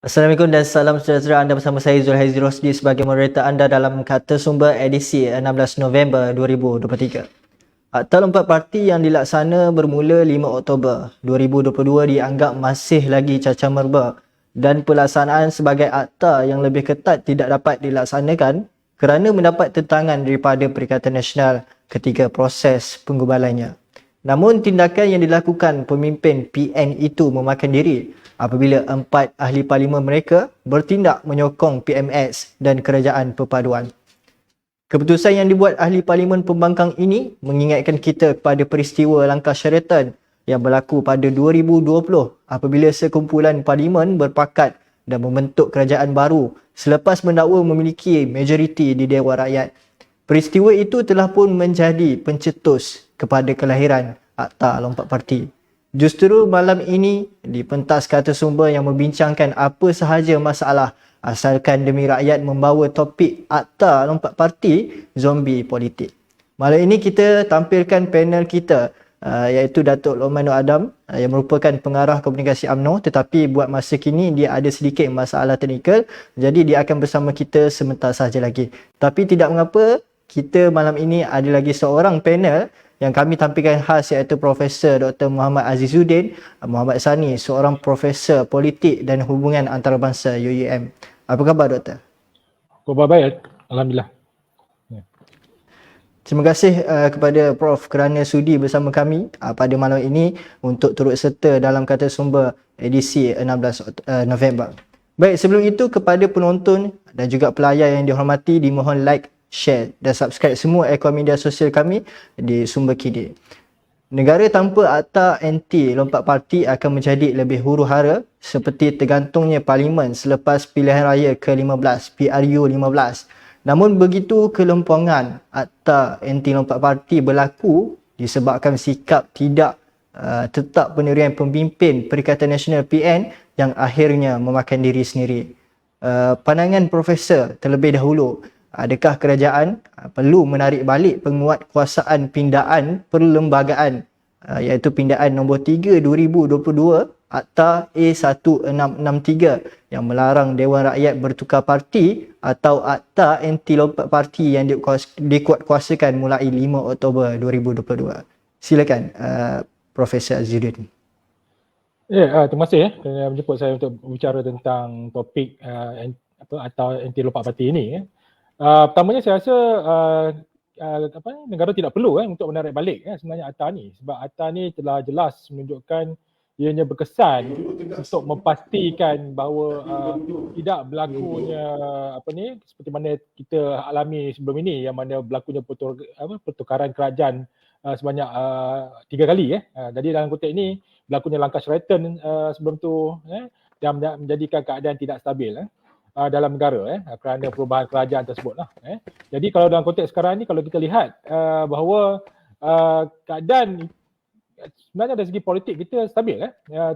Assalamualaikum dan salam sejahtera. Anda bersama saya Zulhaizi Rosdi sebagai moderator anda dalam Kata Sumber edisi 16 November 2023. Akta lompat parti yang dilaksana bermula 5 Oktober 2022 dianggap masih lagi cacar merba dan pelaksanaan sebagai akta yang lebih ketat tidak dapat dilaksanakan kerana mendapat tentangan daripada Perikatan Nasional ketika proses penggubalannya. Namun tindakan yang dilakukan pemimpin PN itu memakan diri apabila 4 ahli parlimen mereka bertindak menyokong PMX dan Kerajaan Perpaduan. Keputusan yang dibuat ahli parlimen pembangkang ini mengingatkan kita kepada peristiwa langkah Sheraton yang berlaku pada 2020 apabila sekumpulan parlimen berpakat dan membentuk kerajaan baru selepas mendakwa memiliki majoriti di Dewan Rakyat. Peristiwa itu telah pun menjadi pencetus kepada kelahiran Akta Lompat Parti. Justru malam ini di pentas Kata Sumber yang membincangkan apa sahaja masalah asalkan demi rakyat membawa topik Akta Lompat Parti zombie politik. Malam ini kita tampilkan panel kita iaitu Datuk Lokman Nur Adam yang merupakan pengarah komunikasi UMNO, tetapi buat masa kini dia ada sedikit masalah teknikal, jadi dia akan bersama kita sebentar sahaja lagi. Tapi tidak mengapa, kita malam ini ada lagi seorang panel yang kami tampilkan khas iaitu Profesor Dr. Muhammad Azizuddin Muhammad Sani, seorang Profesor Politik dan Hubungan Antarabangsa UUM. Apa khabar Doktor? Khabar baik, Alhamdulillah. Terima kasih kepada Prof kerana sudi bersama kami pada malam ini untuk turut serta dalam Kata Sumber edisi 16 November. Baik, sebelum itu kepada penonton dan juga pelayar yang dihormati dimohon like, share dan subscribe semua akaun media sosial kami di Sumber Kini. Negara tanpa akta anti lompat parti akan menjadi lebih huru-hara seperti tergantungnya parlimen selepas pilihan raya ke-15 PRU 15. Namun begitu kelompongan akta anti lompat parti berlaku disebabkan sikap tidak tetap pendirian pemimpin Perikatan Nasional PN yang akhirnya memakan diri sendiri. Pandangan Profesor terlebih dahulu, adakah kerajaan perlu menarik balik penguatkuasaan pindaan perlembagaan iaitu pindaan nombor 3 2022 Akta A1663 yang melarang Dewan Rakyat bertukar parti atau Akta Anti Lompat Parti yang dikuatkuasakan mulai 5 Oktober 2022. Silakan Profesor Azizuddin. Terima kasih kerana menjemput saya untuk berbicara tentang topik Akta Anti Lompat Parti ini. Pertamanya saya rasa negara tidak perlu untuk menarik balik sebenarnya akta ni, sebab akta ni telah jelas menunjukkan ianya berkesan untuk memastikan bahawa tidak berlakunya seperti mana kita alami sebelum ini, yang mana berlakunya pertukaran kerajaan sebanyak 3 kali. Jadi dalam konteks ini berlakunya langkah Sheraton sebelum tu dan menjadikan keadaan tidak stabil dalam negara kerana perubahan kerajaan tersebut lah. Jadi kalau dalam konteks sekarang ni, kalau kita lihat bahawa keadaan sebenarnya dari segi politik kita stabil,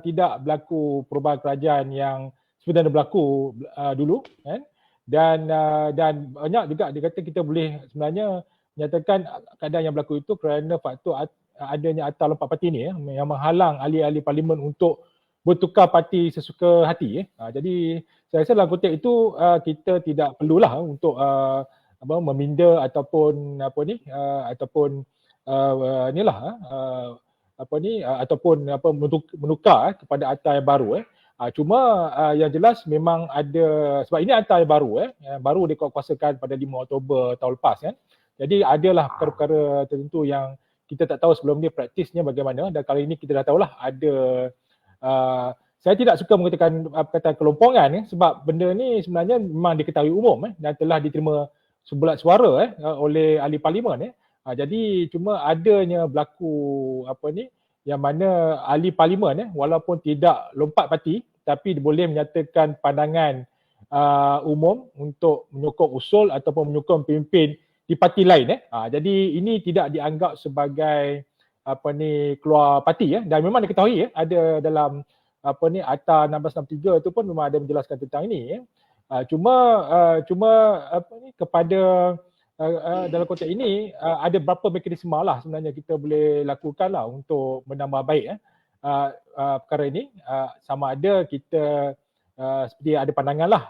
tidak berlaku perubahan kerajaan yang sebenarnya berlaku dulu, dan banyak juga dikata kita boleh sebenarnya menyatakan keadaan yang berlaku itu kerana faktor adanya Akta Lompat Parti ni yang menghalang ahli-ahli parlimen untuk bertukar parti sesuka hati. Jadi saya rasa dalam konteks itu kita tidak perlulah untuk meminda ataupun menukar kepada akta yang baru. Cuma yang jelas memang ada, sebab ini akta yang baru dikuatkuasakan pada 5 Oktober tahun lepas kan. Jadi adalah perkara-perkara tertentu yang kita tak tahu sebelum ni praktisnya bagaimana, dan kali ini kita dah tahulah ada saya tidak suka mengatakan perkataan kelompongan sebab benda ni sebenarnya memang diketahui umum dan telah diterima sebulat suara oleh ahli parlimen. Jadi cuma adanya berlaku yang mana ahli parlimen walaupun tidak lompat parti tapi boleh menyatakan pandangan umum untuk menyokong usul ataupun menyokong pemimpin di parti lain. Jadi ini tidak dianggap sebagai keluar parti dan memang diketahui ada dalam Akta 1663 itu pun memang ada menjelaskan tentang ini. Cuma kepada dalam konteks ini ada beberapa mekanisme lah sebenarnya kita boleh lakukan lah untuk menambah baik perkara ini. Sama ada kita seperti ada pandangan lah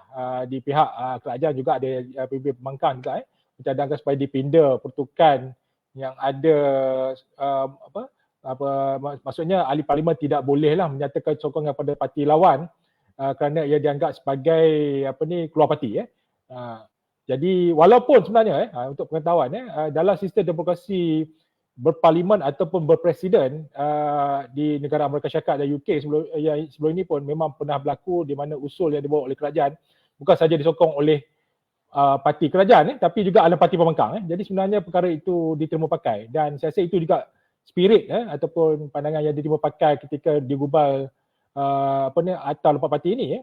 di pihak kerajaan juga, ada pemimpin pembangkang juga mencadangkan supaya dipinda pertukan yang ada maksudnya ahli parlimen tidak boleh lah menyatakan sokongan pada parti lawan kerana ia dianggap sebagai keluar parti. Jadi walaupun sebenarnya untuk pengetahuan dalam sistem demokrasi berparlimen ataupun berpresiden di negara Amerika Syarikat dan UK sebelum ini pun memang pernah berlaku di mana usul yang dibawa oleh kerajaan bukan saja disokong oleh parti kerajaan tapi juga ada parti pembangkang. Jadi sebenarnya perkara itu diterima pakai dan saya rasa itu juga spirit ataupun pandangan yang diterima pakai ketika digubal Akta lompat parti ini.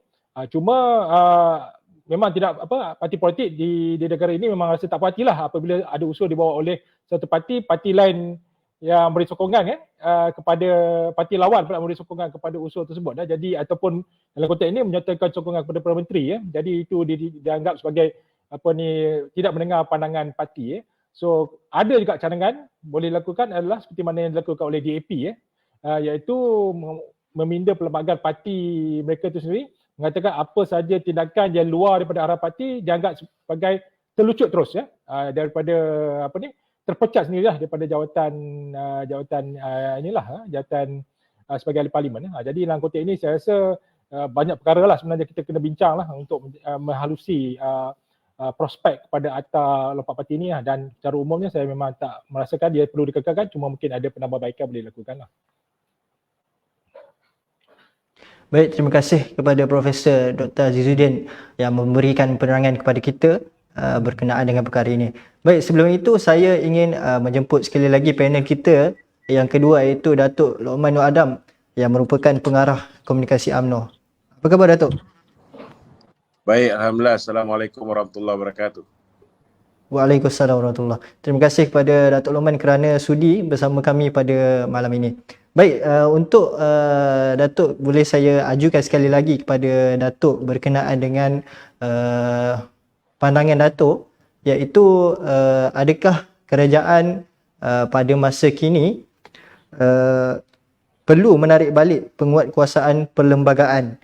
Cuma memang tidak parti politik di negara ini memang rasa tak puas hati lah apabila ada usul dibawa oleh satu parti lain yang beri sokongan kepada parti lawan pula beri sokongan kepada usul tersebut. Jadi ataupun dalam konteks ini menyatakan sokongan kepada Perdana Menteri. Jadi itu dianggap sebagai tidak mendengar pandangan parti. So ada juga cadangan boleh dilakukan adalah seperti mana yang dilakukan oleh DAP iaitu meminda perlembagaan parti mereka itu sendiri, mengatakan apa saja tindakan yang luar daripada arah parti dianggap sebagai terlucut terus daripada terpecat sendirilah daripada jawatan sebagai ahli parlimen. Jadi dalam konteks ini saya rasa banyak perkara lah sebenarnya kita kena bincang lah untuk menghalusi prospek kepada Akta lompat parti ini dan secara umumnya saya memang tak merasakan dia perlu dikekalkan, cuma mungkin ada penambahbaikan boleh dilakukan lah. Baik, terima kasih kepada Profesor Dr. Azizuddin yang memberikan penerangan kepada kita berkenaan dengan perkara ini. Baik, sebelum itu saya ingin menjemput sekali lagi panel kita yang kedua iaitu Datuk Lokman Nur Adam yang merupakan pengarah komunikasi UMNO. Apa khabar Datuk? Baik, Alhamdulillah. Assalamualaikum warahmatullahi wabarakatuh. Waalaikumsalam warahmatullahi. Terima kasih kepada Datuk Lokman kerana sudi bersama kami pada malam ini. Baik, untuk Datuk boleh saya ajukan sekali lagi kepada Datuk berkenaan dengan pandangan Datuk iaitu adakah kerajaan pada masa kini perlu menarik balik penguatkuasaan perlembagaan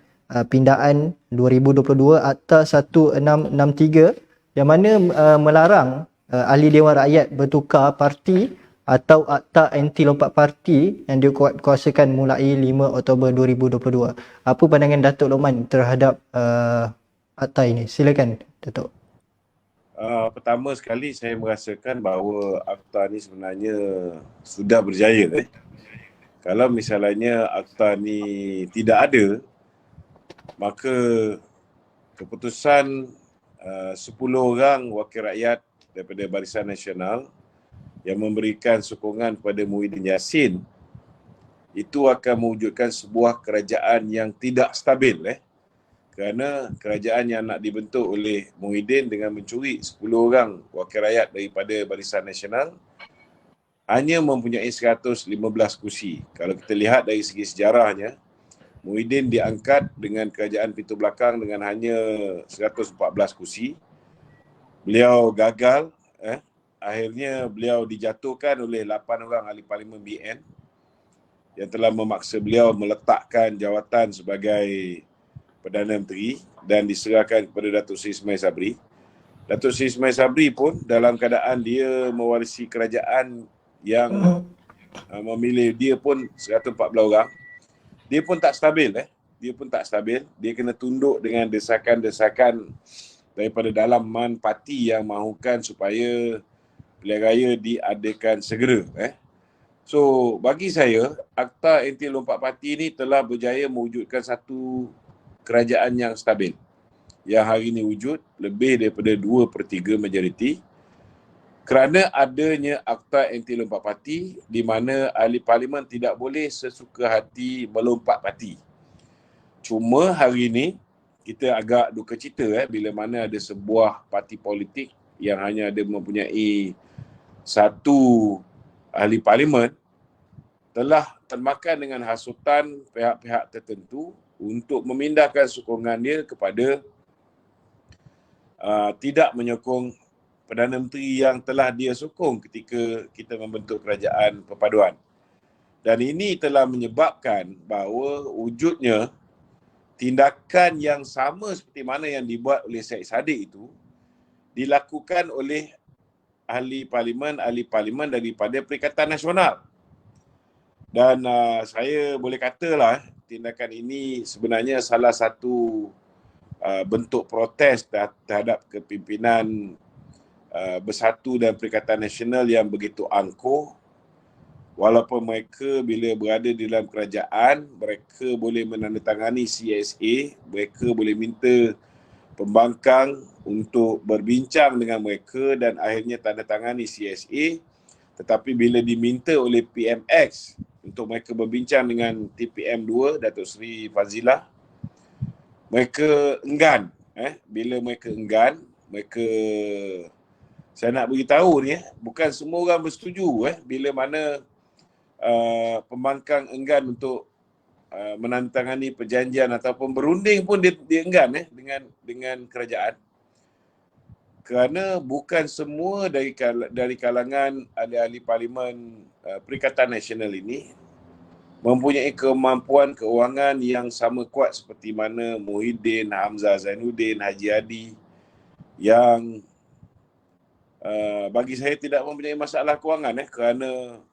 pindaan 2022 Akta 1663 yang mana melarang ahli Dewan Rakyat bertukar parti atau akta anti lompat parti yang dikuatkuasakan mulai 5 Oktober 2022. Apa pandangan Datuk Lokman terhadap akta ini? Silakan Datuk. Pertama sekali saya merasakan bahawa akta ni sebenarnya sudah berjaya. Kalau misalnya akta ni tidak ada, maka keputusan 10 orang wakil rakyat daripada Barisan Nasional yang memberikan sokongan kepada Muhyiddin Yassin itu akan mewujudkan sebuah kerajaan yang tidak stabil kerana kerajaan yang nak dibentuk oleh Muhyiddin dengan mencuri 10 orang wakil rakyat daripada Barisan Nasional hanya mempunyai 115 kursi. Kalau kita lihat dari segi sejarahnya, Muhyiddin diangkat dengan kerajaan pintu belakang dengan hanya 114 kursi. Beliau gagal, akhirnya beliau dijatuhkan oleh 8 orang ahli parlimen BN yang telah memaksa beliau meletakkan jawatan sebagai Perdana Menteri dan diserahkan kepada Datuk Seri Ismail Sabri. Datuk Seri Ismail Sabri pun dalam keadaan dia mewarisi kerajaan yang memilih dia pun 114 orang. Dia pun tak stabil. Dia kena tunduk dengan desakan-desakan daripada dalam MAN parti yang mahukan supaya pilihan raya diadakan segera. So bagi saya, Akta Anti Lompat Parti ini telah berjaya mewujudkan satu kerajaan yang stabil. Yang hari ini wujud lebih daripada 2/3 majoriti. kerana adanya Akta Anti Lompat Parti di mana ahli parlimen tidak boleh sesuka hati melompat parti. Cuma hari ini kita agak duka cita bila mana ada sebuah parti politik yang hanya ada mempunyai satu ahli parlimen telah termakan dengan hasutan pihak-pihak tertentu untuk memindahkan sokongan dia kepada tidak menyokong Perdana Menteri yang telah dia sokong ketika kita membentuk kerajaan perpaduan. Dan ini telah menyebabkan bahawa wujudnya tindakan yang sama seperti mana yang dibuat oleh Syed Saddiq itu dilakukan oleh ahli parlimen daripada Perikatan Nasional. Dan saya boleh katalah tindakan ini sebenarnya salah satu bentuk protes terhadap kepimpinan Bersatu dan Perikatan Nasional yang begitu angkuh. Walaupun mereka bila berada di dalam kerajaan, mereka boleh menandatangani CSA, mereka boleh minta pembangkang untuk berbincang dengan mereka dan akhirnya tandatangani CSA. Tetapi bila diminta oleh PMX untuk mereka berbincang dengan TPM2, Datuk Seri Fazilah, mereka enggan. Bila mereka enggan, saya nak beritahu ni, bukan semua orang bersetuju bila mana pembangkang enggan untuk menandatangani perjanjian ataupun berunding pun dia enggan dengan kerajaan. Kerana bukan semua dari kalangan ahli-ahli parlimen Perikatan Nasional ini mempunyai kemampuan keuangan yang sama kuat seperti mana Muhyiddin, Hamzah Zainuddin, Haji Hadi yang bagi saya tidak mempunyai masalah kewangan kerana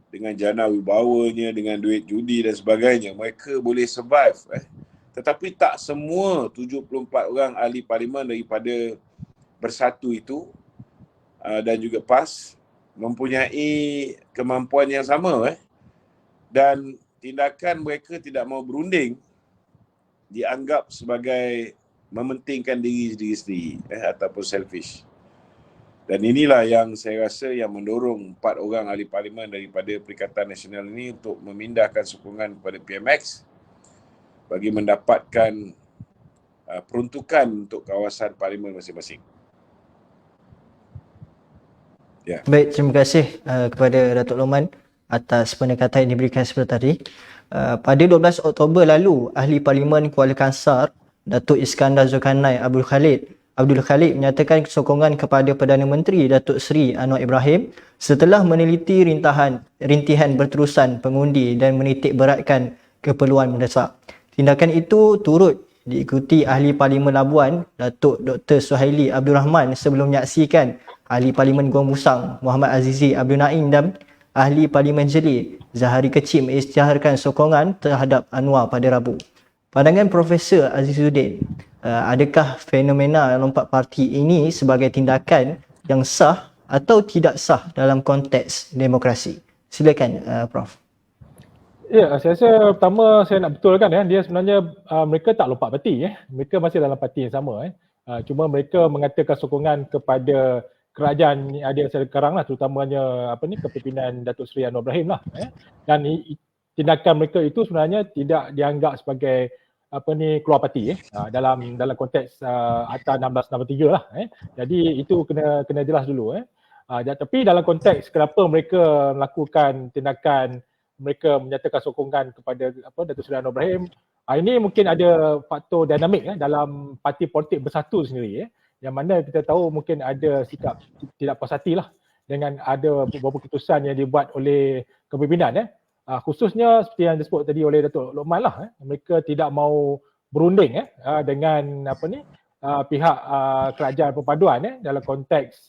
dengan jana wibawanya, dengan duit judi dan sebagainya, mereka boleh survive. Tetapi tak semua 74 orang ahli parlimen daripada Bersatu itu dan juga PAS mempunyai kemampuan yang sama. Dan tindakan mereka tidak mau berunding dianggap sebagai mementingkan diri sendiri ataupun selfish. Dan inilah yang saya rasa yang mendorong 4 orang ahli parlimen daripada Perikatan Nasional ini untuk memindahkan sokongan kepada PMX bagi mendapatkan peruntukan untuk kawasan parlimen masing-masing. Ya. Baik, terima kasih kepada Datuk Loman atas pendekatan yang diberikan seperti tadi. Pada 12 Oktober lalu, Ahli Parlimen Kuala Kangsar, Datuk Iskandar Zulkarnain Abdul Khalid menyatakan sokongan kepada Perdana Menteri Datuk Seri Anwar Ibrahim setelah meneliti rintihan berterusan pengundi dan menitik beratkan keperluan mendesak. Tindakan itu turut diikuti Ahli Parlimen Labuan Datuk Dr. Suhaili Abdul Rahman sebelum menyaksikan Ahli Parlimen Gong Musang Muhammad Azizi Abdul Naim dan Ahli Parlimen Jeli Zahari Kecim mengisytiharkan sokongan terhadap Anwar pada Rabu. Pandangan Profesor Azizuddin, adakah fenomena lompat parti ini sebagai tindakan yang sah atau tidak sah dalam konteks demokrasi? Silakan Prof. Ya, saya rasa pertama saya nak betulkan dia sebenarnya mereka tak lompat parti mereka masih dalam parti yang sama cuma mereka mengatakan sokongan kepada kerajaan yang ada sekarang lah, terutamanya kepimpinan Datuk Seri Anwar Ibrahim lah dan tindakan mereka itu sebenarnya tidak dianggap sebagai keluar parti dalam konteks Akta 1663 lah jadi itu kena jelas dulu tapi dalam konteks kenapa mereka melakukan tindakan mereka menyatakan sokongan kepada Datuk Seri Anwar Ibrahim ini mungkin ada faktor dinamik dalam parti politik Bersatu sendiri yang mana kita tahu mungkin ada sikap tidak puas hati lah dengan ada beberapa keputusan yang dibuat oleh kepimpinan khususnya seperti yang disebut tadi oleh Datuk Lokman lah mereka tidak mau berunding dengan pihak kerajaan perpaduan dalam konteks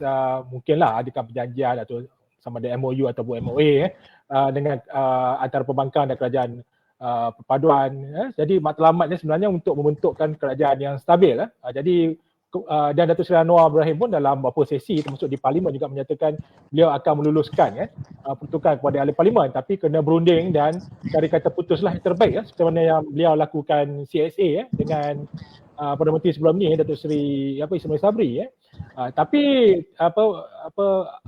mungkinlah adakan perjanjian atau sama ada MOU ataupun MOA dengan antara pembangkang dan kerajaan perpaduan jadi matlamatnya sebenarnya untuk membentukkan kerajaan yang stabil jadi dan Datuk Seri Anwar Ibrahim pun dalam beberapa sesi termasuk di Parlimen juga menyatakan beliau akan meluluskan peruntukan kepada ahli Parlimen, tapi kena berunding dan dari kata putuslah yang terbaik seperti mana yang beliau lakukan CSA dengan Perdana Menteri sebelum ni Datuk Seri Ismail Sabri tapi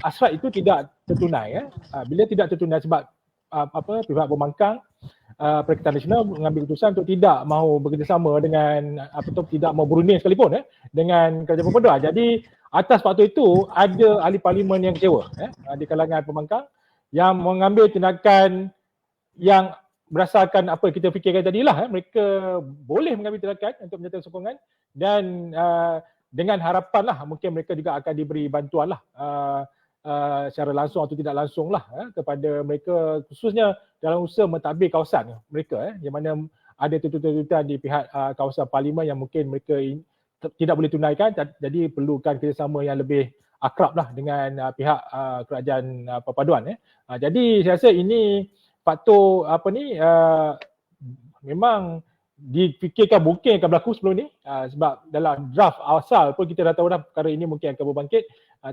hasrat itu tidak tertunai bila tidak tertunai sebab pihak pembangkang Perikatan Nasional mengambil keputusan untuk tidak mahu bekerjasama dengan tidak mahu berunding sekalipun dengan Kerajaan Berpedoa. Jadi atas faktor itu ada ahli parlimen yang kecewa di kalangan pembangkang yang mengambil tindakan yang berdasarkan apa kita fikirkan tadilah mereka boleh mengambil tindakan untuk menyatakan sokongan dan dengan harapan mungkin mereka juga akan diberi bantuan secara langsung atau tidak langsung kepada mereka khususnya dalam usaha mentadbir kawasan mereka yang mana ada tuntutan di pihak kawasan parlimen yang mungkin mereka tidak boleh tunaikan, jadi perlukan kerjasama yang lebih akrab dengan pihak kerajaan perpaduan jadi saya rasa ini faktor memang difikirkan mungkin akan berlaku sebelum ni sebab dalam draft asal pun kita dah tahu perkara ini mungkin akan berbangkit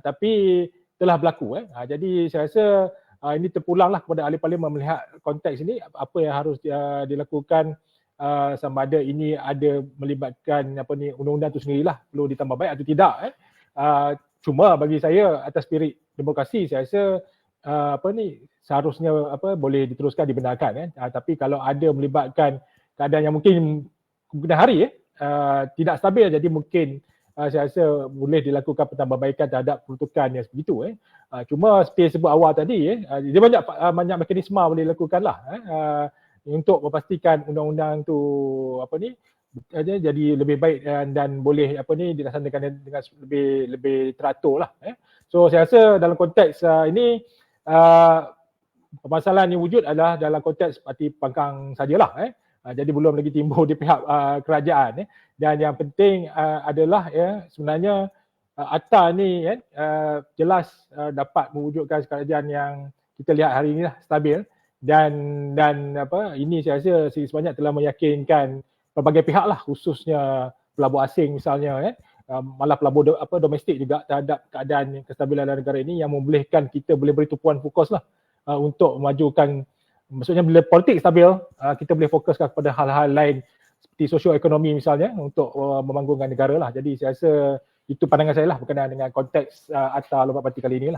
tapi telah berlaku jadi saya rasa ini terpulanglah kepada ahli parlimen melihat konteks ini apa yang harus dilakukan sama ada ini ada melibatkan undang-undang itu sendirilah perlu ditambah baik atau tidak cuma bagi saya atas spirit demokrasi saya rasa seharusnya boleh diteruskan dibenarkan tapi kalau ada melibatkan keadaan yang mungkin kemudian hari tidak stabil jadi mungkin saya rasa boleh dilakukan penambahbaikan terhadap peruntukan yang sebegitu cuma seperti sebut awal tadi dia banyak mekanisme boleh dilakukan untuk memastikan undang-undang tu jadi lebih baik dan boleh dilaksanakan dengan lebih teratur so saya rasa dalam konteks ini permasalahan yang wujud adalah dalam konteks parti pembangkang sajalah jadi belum lagi timbul di pihak kerajaan dan yang penting adalah sebenarnya ATA ni jelas dapat mewujudkan kerajaan yang kita lihat hari ini stabil dan ini saya rasa sebanyak telah meyakinkan pelbagai pihak khususnya pelabur asing misalnya malah pelabur domestik juga terhadap keadaan kestabilan dalam negara ini yang membolehkan kita boleh beri tumpuan fokus untuk memajukan. Maksudnya bila politik stabil, kita boleh fokuskan kepada hal-hal lain seperti sosioekonomi misalnya untuk membangunkan negara Jadi saya rasa itu pandangan saya berkenaan dengan konteks ATA Lompat Parti kali ini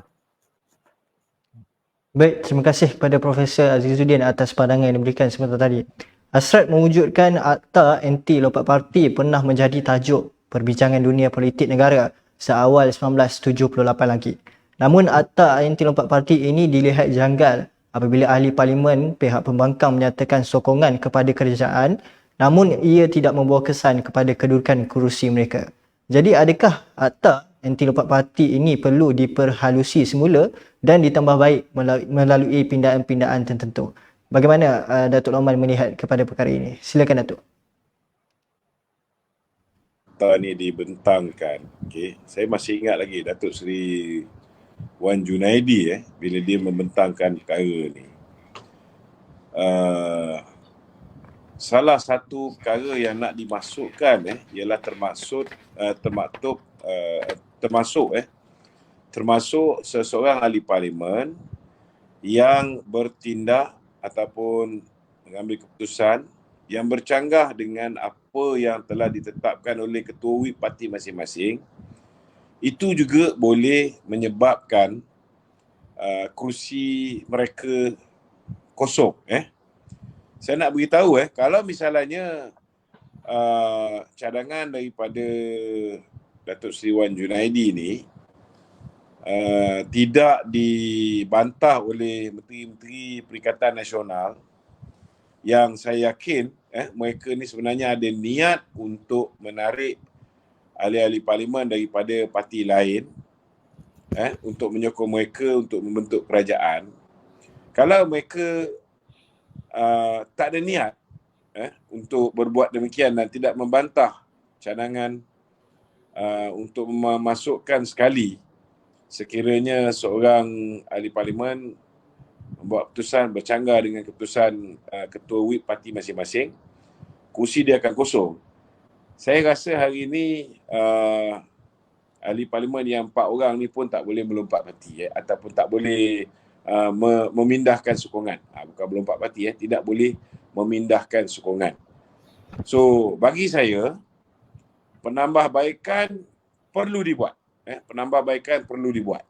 Baik, terima kasih kepada Profesor Azizuddin atas pandangan yang diberikan sebentar tadi. Hasrat mewujudkan Akta Anti Lompat Parti pernah menjadi tajuk perbincangan dunia politik negara seawal 1978 lagi. Namun Akta Anti Lompat Parti ini dilihat janggal apabila ahli parlimen pihak pembangkang menyatakan sokongan kepada kerajaan namun ia tidak membawa kesan kepada kedudukan kerusi mereka. Jadi adakah Akta Anti Lompat Parti ini perlu diperhalusi semula dan ditambah baik melalui pindaan-pindaan tertentu? Bagaimana Datuk Lokman melihat kepada perkara ini? Silakan Datuk. Akta ni dibentangkan. Saya masih ingat lagi Datuk Seri Wan Junaidi bila dia membentangkan perkara ni. Salah satu perkara yang nak dimasukkan ialah termasuk seseorang ahli parlimen yang bertindak ataupun mengambil keputusan yang bercanggah dengan apa yang telah ditetapkan oleh ketua whip parti masing-masing. Itu juga boleh menyebabkan kerusi mereka kosong. Saya nak beritahu kalau misalnya cadangan daripada Datuk Seri Wan Junaidi ni tidak dibantah oleh Menteri-Menteri Perikatan Nasional yang saya yakin mereka ni sebenarnya ada niat untuk menarik ahli-ahli parlimen daripada parti lain untuk menyokong mereka untuk membentuk kerajaan. Kalau mereka tak ada niat untuk berbuat demikian dan tidak membantah cadangan untuk memasukkan sekali sekiranya seorang ahli parlimen membuat keputusan bercanggah dengan keputusan ketua whip parti masing-masing, kursi dia akan kosong. Saya rasa hari ini ahli parlimen yang 4 orang ni pun tak boleh melompat parti ataupun tak boleh memindahkan sokongan. Bukan melompat parti tidak boleh memindahkan sokongan. So bagi saya penambahbaikan perlu dibuat. Penambahbaikan perlu dibuat.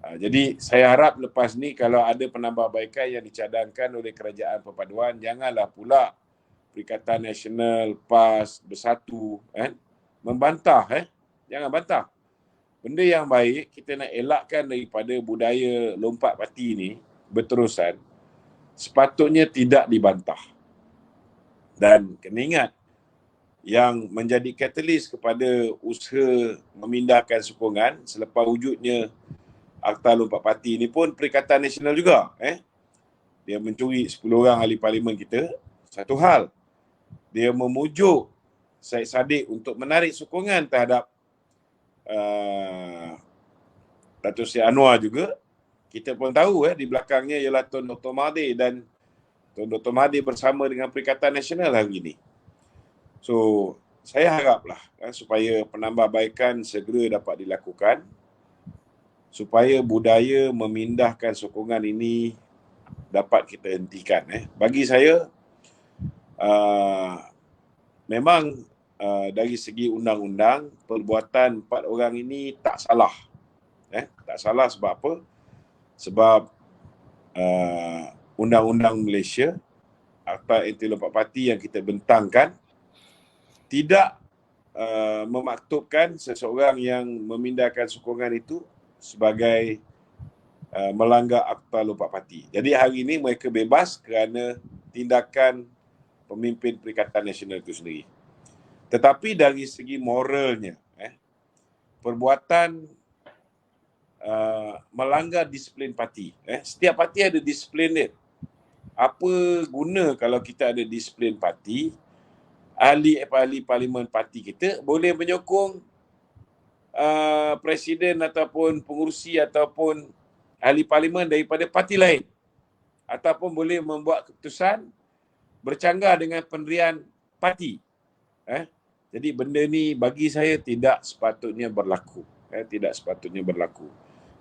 Jadi saya harap lepas ni kalau ada penambahbaikan yang dicadangkan oleh Kerajaan Perpaduan, janganlah pula Perikatan Nasional, PAS, Bersatu membantah. Jangan bantah. Benda yang baik kita nak elakkan daripada budaya lompat parti ni berterusan, sepatutnya tidak dibantah. Dan kena ingat, yang menjadi katalis kepada usaha memindahkan sokongan selepas wujudnya Akta Lompat Parti ni pun Perikatan Nasional juga. Dia mencuri 10 orang ahli parlimen kita. Satu hal, dia memujuk Syed Saddiq untuk menarik sokongan terhadap Datuk Seri Anwar juga. Kita pun tahu di belakangnya ialah Tun Dr. Mahathir, dan Tun Dr. Mahathir bersama dengan Perikatan Nasional hari ini. So, saya haraplah supaya penambahbaikan segera dapat dilakukan supaya budaya memindahkan sokongan ini dapat kita hentikan. Bagi saya, memang dari segi undang-undang, perbuatan 4 orang ini tak salah. Tak salah sebab apa? Sebab undang-undang Malaysia, Akta Anti Lompat Parti yang kita bentangkan, tidak memaktubkan seseorang yang memindahkan sokongan itu sebagai melanggar Akta Lompat Parti. Jadi hari ini mereka bebas kerana tindakan pemimpin Perikatan Nasional itu sendiri. Tetapi dari segi moralnya, perbuatan melanggar disiplin parti. Setiap parti ada disiplin dia. Apa guna kalau kita ada disiplin parti, ahli parlimen parti kita boleh menyokong presiden ataupun pengurusi ataupun ahli parlimen daripada parti lain, ataupun boleh membuat keputusan bercanggah dengan pendirian parti. Jadi benda ni bagi saya tidak sepatutnya berlaku. Tidak sepatutnya berlaku.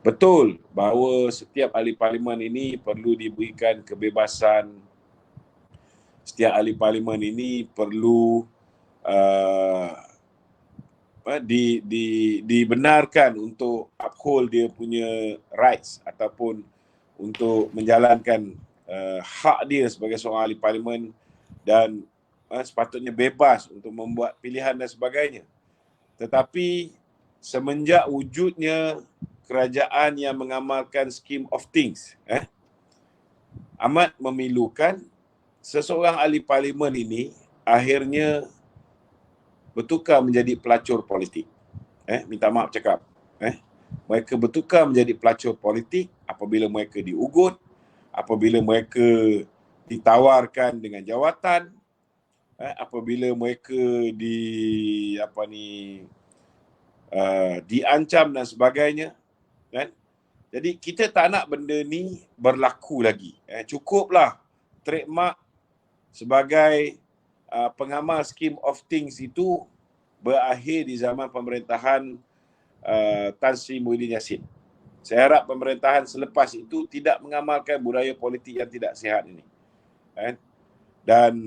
Betul bahawa setiap ahli parlimen ini perlu diberikan kebebasan. Setiap ahli parlimen ini perlu dibenarkan untuk uphold dia punya rights ataupun untuk menjalankan hak dia sebagai seorang ahli parlimen, dan sepatutnya bebas untuk membuat pilihan dan sebagainya. Tetapi semenjak wujudnya kerajaan yang mengamalkan scheme of things, amat memilukan seseorang ahli parlimen ini akhirnya bertukar menjadi pelacur politik. Minta maaf cakap. Mereka bertukar menjadi pelacur politik apabila mereka diugut, apabila mereka ditawarkan dengan jawatan, apabila mereka diancam dan sebagainya, kan? Jadi kita tak nak benda ni berlaku lagi. Cukuplah trademark sebagai pengamal scheme of things itu berakhir di zaman pemerintahan Tan Sri Muhyiddin Yassin. Saya harap pemerintahan selepas itu tidak mengamalkan budaya politik yang tidak sihat ini. Dan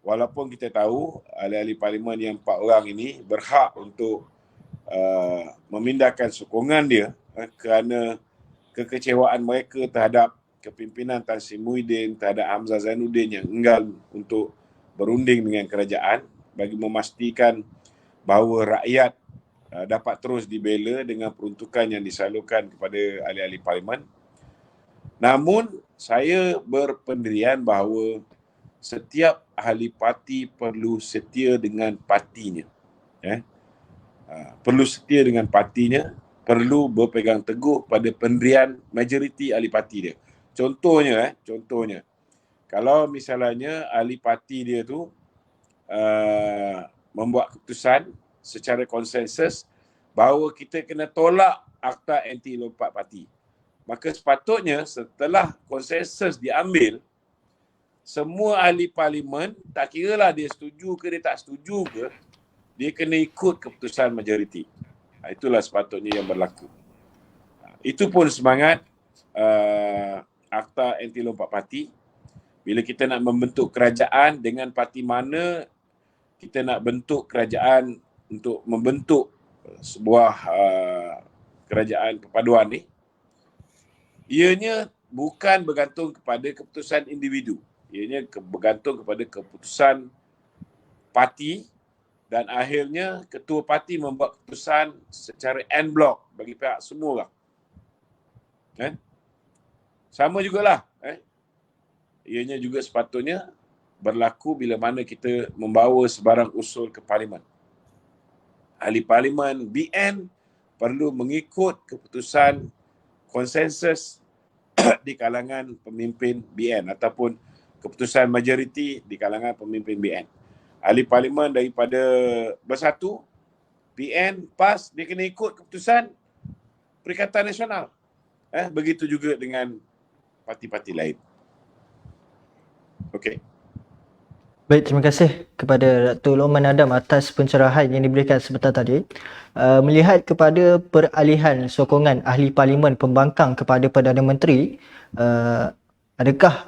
walaupun kita tahu ahli-ahli parlimen yang 4 orang ini berhak untuk memindahkan sokongan dia kerana kekecewaan mereka terhadap kepimpinan Tan Sri Muhyiddin, terhadap Hamzah Zainuddin yang enggan untuk berunding dengan kerajaan bagi memastikan bahawa rakyat dapat terus dibela dengan peruntukan yang disalurkan kepada ahli-ahli parlimen. Namun saya berpendirian bahawa setiap ahli parti perlu setia dengan partinya. Perlu setia dengan partinya, perlu berpegang teguh pada pendirian majoriti ahli parti dia. Contohnya, kalau misalnya ahli parti dia tu membuat keputusan secara konsensus bahawa kita kena tolak Akta Anti Lompat Parti, maka sepatutnya setelah konsensus diambil, semua ahli parlimen, tak kiralah dia setuju ke dia tak setuju ke, dia kena ikut keputusan majoriti. Itulah sepatutnya yang berlaku. Itu pun semangat Akta Anti Lompat Parti. Bila kita nak membentuk kerajaan, dengan parti mana kita nak bentuk kerajaan untuk membentuk sebuah kerajaan perpaduan ni, ianya bukan bergantung kepada keputusan individu. Ianya bergantung kepada keputusan parti, dan akhirnya ketua parti membuat keputusan secara en bloc bagi pihak semua orang. Sama jugalah. Ianya juga sepatutnya berlaku bila mana kita membawa sebarang usul ke parlimen. Ahli parlimen BN perlu mengikut keputusan konsensus di kalangan pemimpin BN ataupun keputusan majoriti di kalangan pemimpin BN. Ahli parlimen daripada Bersatu, PN, PAS, dia kena ikut keputusan Perikatan Nasional. Begitu juga dengan parti-parti lain. Okey. Baik, terima kasih kepada Datuk Lokman Adam atas pencerahan yang diberikan sebentar tadi. Melihat kepada peralihan sokongan ahli parlimen pembangkang kepada Perdana Menteri, adakah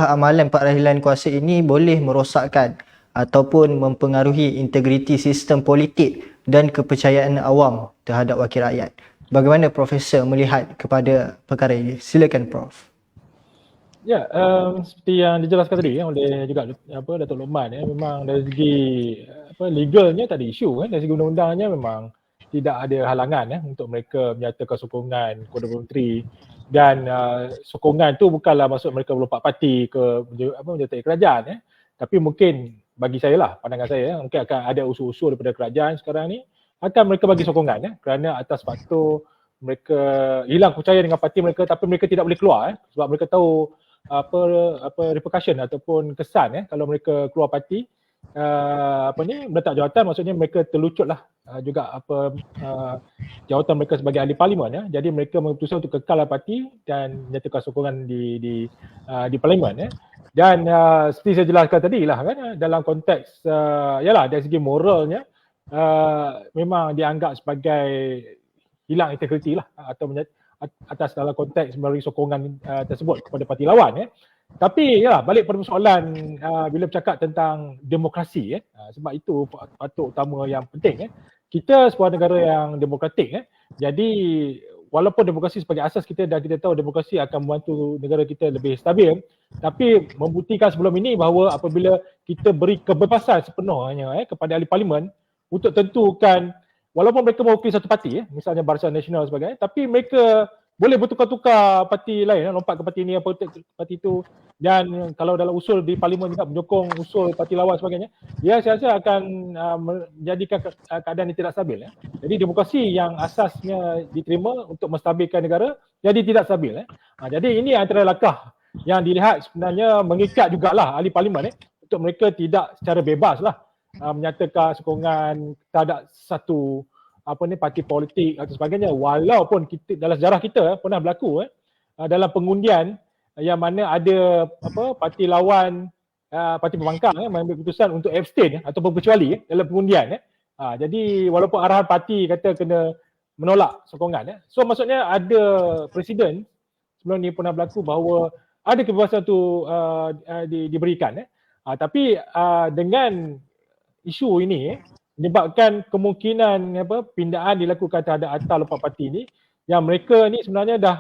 amalan peralihan kuasa ini boleh merosakkan ataupun mempengaruhi integriti sistem politik dan kepercayaan awam terhadap wakil rakyat? Bagaimana Profesor melihat kepada perkara ini? Silakan Prof. Ya, seperti yang dijelaskan tadi oleh juga Datuk Lokman, memang dari segi legalnya tak ada isu, dari segi undang-undangnya memang tidak ada halangan untuk mereka menyatakan sokongan kepada menteri, dan sokongan tu bukanlah maksud mereka melompat parti ke menyertai kerajaan, tapi mungkin bagi saya lah, pandangan saya, mungkin akan ada usul-usul daripada kerajaan sekarang ni akan mereka bagi sokongan kerana atas faktor mereka hilang percaya dengan parti mereka, tapi mereka tidak boleh keluar sebab mereka tahu apa repercussion ataupun kesan kalau mereka keluar parti, meletak jawatan, maksudnya mereka terlucutlah juga jawatan mereka sebagai ahli parlimen, jadi mereka memutuskan untuk kekal parti dan menyatakan sokongan di parlimen, dan seperti saya jelaskan tadi lah dalam konteks dari segi moralnya memang dianggap sebagai hilang integriti lah, atau atas dalam konteks memberi sokongan tersebut kepada parti lawan. Tapi balik pada persoalan bila bercakap tentang demokrasi, sebab itu patut utama yang penting. Kita sebuah negara yang demokratik, jadi walaupun demokrasi sebagai asas kita, dan kita tahu demokrasi akan membantu negara kita lebih stabil, tapi membuktikan sebelum ini bahawa apabila kita beri kebebasan sepenuhnya kepada ahli parlimen untuk tentukan, walaupun mereka mewakili satu parti, misalnya Barisan Nasional sebagainya, tapi mereka boleh bertukar-tukar parti lain, lompat ke parti ini, parti itu, dan kalau dalam usul di parlimen juga menyokong usul parti lawan sebagainya, saya rasa akan menjadikan keadaan yang tidak stabil. Jadi demokrasi yang asasnya diterima untuk menstabilkan negara jadi tidak stabil. Jadi ini antara langkah yang dilihat sebenarnya mengikat jugalah ahli parlimen untuk mereka tidak secara bebas menyatakan sokongan terhadap satu parti politik atau sebagainya, walaupun kita dalam sejarah kita pernah berlaku dalam pengundian yang mana ada parti lawan, parti pembangkang mengambil keputusan untuk abstain ataupun berkecuali dalam pengundian. Jadi walaupun arahan parti kata kena menolak sokongan, so maksudnya ada presiden sebelum ni pernah berlaku bahawa ada kebebasan itu diberikan. Tapi dengan isu ini menyebabkan kemungkinan pindahan dilakukan terhadap Akta Lompat Parti ni, yang mereka ni sebenarnya dah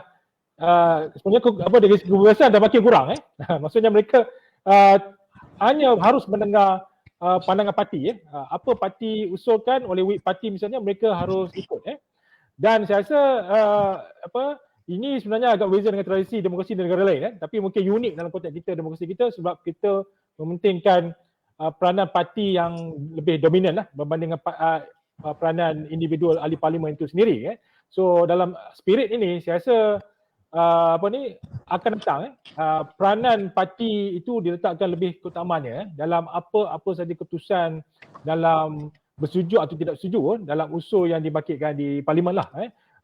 sebenarnya dari segi kebebasan dah makin kurang. Maksudnya mereka hanya harus mendengar pandangan parti. Apa parti usulkan oleh whip parti misalnya, mereka harus ikut. Dan saya rasa ini sebenarnya agak berbeza dengan tradisi demokrasi di negara lain, tapi mungkin unik dalam konteks kita, demokrasi kita, sebab kita mementingkan peranan parti yang lebih dominan berbanding peranan individual ahli parlimen itu sendiri. So dalam spirit ini saya rasa akan datang peranan parti itu diletakkan lebih keutamaannya dalam apa saja keputusan dalam bersetuju atau tidak setuju dalam usul yang dibangkitkan di parlimen lah.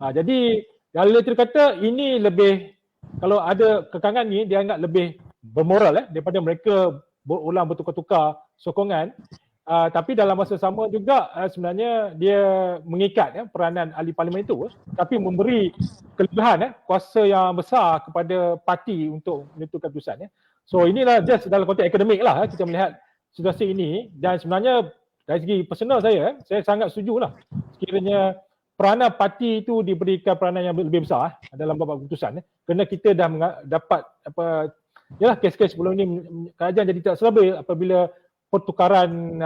Jadi kalau kita kata ini lebih, kalau ada kekangan ni dianggap lebih bermoral daripada mereka berulang bertukar-tukar sokongan. Tapi dalam masa sama juga sebenarnya dia mengikat peranan ahli parlimen itu, tapi memberi kelebihan kuasa yang besar kepada parti untuk menentukan keputusan. So inilah just dalam konteks akademik lah kita melihat situasi ini, dan sebenarnya dari segi personal saya sangat setuju lah sekiranya peranan parti itu diberikan peranan yang lebih besar dalam bab keputusan, kerana kita dah dapat kes-kes sebelum ni kerajaan jadi tak stabil apabila pertukaran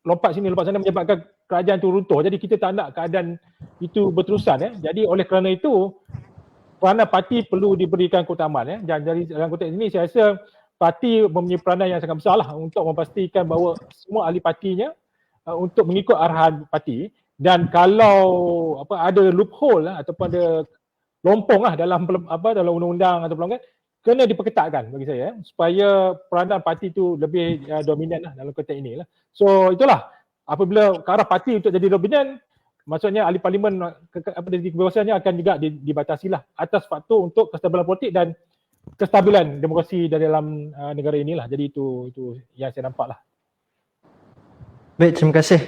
lompat sini lompat sana menyebabkan kerajaan itu runtuh. Jadi kita tak nak keadaan itu berterusan. Jadi oleh kerana itu peranan parti perlu diberikan keutamaan. Dan dari dalam konteks ini saya rasa parti mempunyai peranan yang sangat besar lah untuk memastikan bahawa semua ahli partinya untuk mengikut arahan parti, dan kalau ada loophole ataupun ada lompong dalam undang-undang atau pelanggan, kena diperketatkan bagi saya supaya peranan parti itu lebih dominan dalam konteks ini lah. So itulah, apabila ke arah parti untuk jadi dominan, maksudnya ahli parlimen dari kebebasannya akan juga dibatasi lah atas faktor untuk kestabilan politik dan kestabilan demokrasi dari dalam negara inilah. Jadi itu yang saya nampak lah. Baik, terima kasih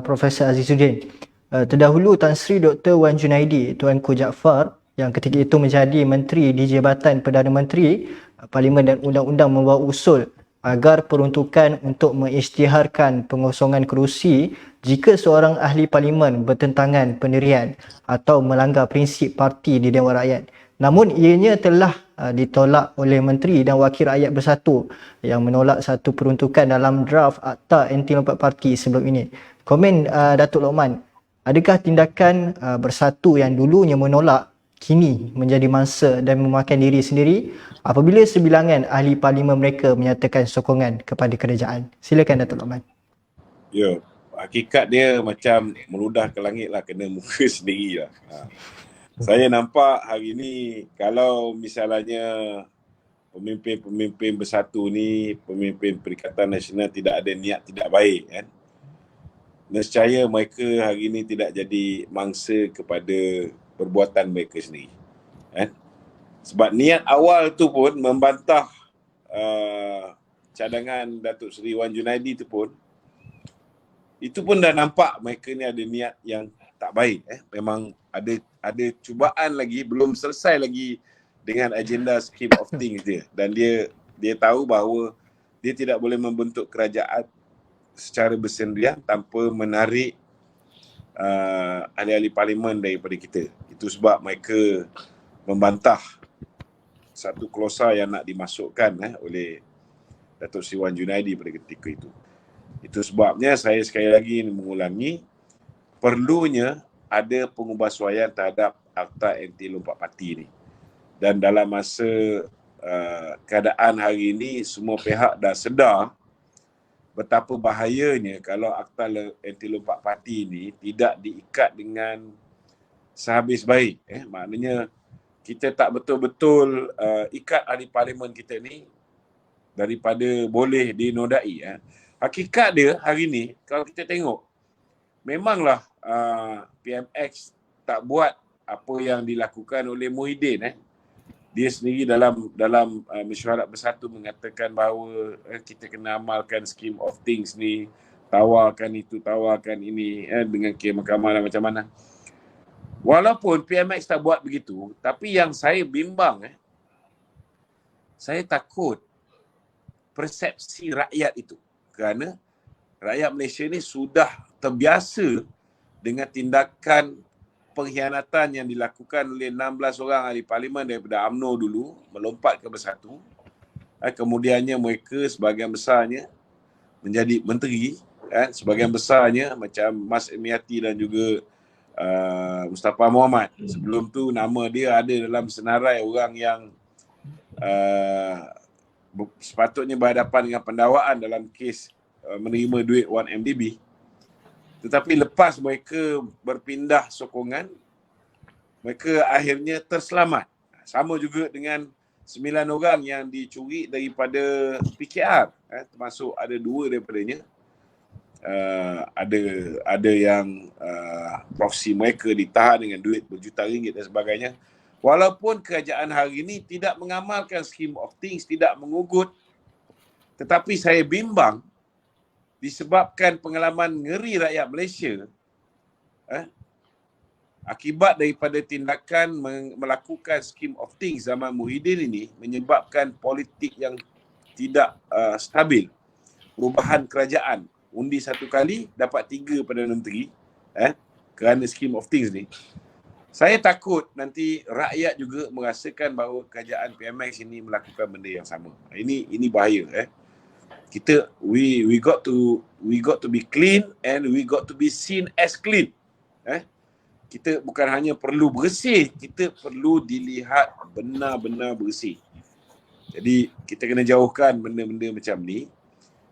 Profesor Azizuddin. Terdahulu Tan Sri Dr. Wan Junaidi, Tuanku Jaafar yang ketika itu menjadi Menteri di Jabatan Perdana Menteri, Parlimen dan Undang-Undang membawa usul agar peruntukan untuk mengisytiharkan pengosongan kerusi jika seorang ahli parlimen bertentangan pendirian atau melanggar prinsip parti di Dewan Rakyat. Namun ianya telah ditolak oleh Menteri dan Wakil Rakyat Bersatu yang menolak satu peruntukan dalam draft Akta Anti Lompat Parti sebelum ini. Komen Datuk Lokman, adakah tindakan Bersatu yang dulunya menolak kini menjadi mangsa dan memakan diri sendiri apabila sebilangan ahli parlimen mereka menyatakan sokongan kepada kerajaan? Silakan Datuk Lokman. Ya, hakikat dia macam meludah ke langit lah, kena muka sendiri lah. Saya nampak hari ni kalau misalnya pemimpin Bersatu ni, pemimpin Perikatan Nasional tidak ada niat tidak baik kan, nescaya mereka hari ni tidak jadi mangsa kepada perbuatan mereka sendiri kan? Sebab niat awal tu pun membantah cadangan Datuk Seri Wan Junaidi tu pun, itu pun dah nampak mereka ni ada niat yang tak baik. Memang ada cubaan lagi, belum selesai lagi dengan agenda scheme of things dia, dan dia tahu bahawa dia tidak boleh membentuk kerajaan secara bersendirian tanpa menarik ahli-ahli parlimen daripada kita. Itu sebab mereka membantah satu klausa yang nak dimasukkan oleh Datuk Seri Wan Junaidi pada ketika itu. Itu sebabnya saya sekali lagi mengulangi, perlunya ada pengubahsuaian terhadap Akta Anti Lompat Parti ni. Dan dalam masa keadaan hari ini, semua pihak dah sedar betapa bahayanya kalau Akta Anti Lompat Parti ni tidak diikat dengan sehabis baik. Maknanya kita tak betul-betul ikat ahli parlimen kita ni daripada boleh dinodai. Hakikat dia hari ni, kalau kita tengok, memanglah PMX tak buat apa yang dilakukan oleh Muhyiddin. Dia sendiri dalam mesyuarat bersatu mengatakan bahawa kita kena amalkan scheme of things ni, tawarkan itu, tawarkan ini dengan kira mahkamah dan macam mana. Walaupun PMX tak buat begitu, tapi yang saya bimbang, saya takut persepsi rakyat itu. Kerana rakyat Malaysia ni sudah terbiasa dengan tindakan pengkhianatan yang dilakukan oleh 16 orang ahli parlimen daripada UMNO dulu, melompat ke Bersatu. Kemudiannya mereka sebahagian besarnya menjadi menteri, sebahagian besarnya macam Mas Emiati dan juga Mustafa Muhammad. Sebelum tu nama dia ada dalam senarai orang yang sepatutnya berhadapan dengan pendakwaan dalam kes menerima duit 1MDB. Tetapi lepas mereka berpindah sokongan, mereka akhirnya terselamat. Sama juga dengan 9 orang yang dicuri daripada PKR, termasuk ada 2 daripadanya. Ada yang proksi mereka ditahan dengan duit berjuta ringgit dan sebagainya. Walaupun kerajaan hari ini tidak mengamalkan scheme of things, tidak mengugut, tetapi saya bimbang disebabkan pengalaman ngeri rakyat Malaysia akibat daripada tindakan melakukan scheme of things zaman Muhyiddin ini menyebabkan politik yang tidak stabil. Perubahan kerajaan, undi satu kali dapat 3 Perdana Menteri kerana scheme of things ni. Saya takut nanti rakyat juga merasakan bahawa kerajaan PMX ini melakukan benda yang sama. Ini bahaya. Kita we got to be clean and we got to be seen as clean. Kita bukan hanya perlu bersih, kita perlu dilihat benar-benar bersih. Jadi kita kena jauhkan benda-benda macam ni.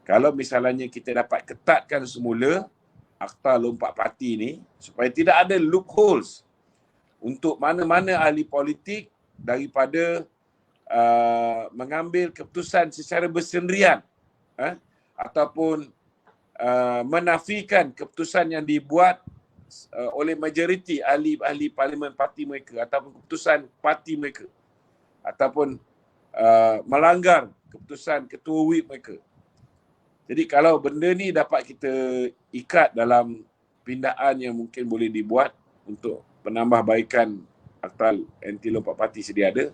Kalau misalnya kita dapat ketatkan semula Akta Lompat Parti ni supaya tidak ada loopholes untuk mana-mana ahli politik daripada mengambil keputusan secara bersendirian ataupun menafikan keputusan yang dibuat oleh majoriti ahli parlimen parti mereka ataupun keputusan parti mereka ataupun melanggar keputusan ketua whip mereka. Jadi kalau benda ni dapat kita ikat dalam pindaan yang mungkin boleh dibuat untuk penambahbaikan Akta Anti Lompat Parti sedia ada,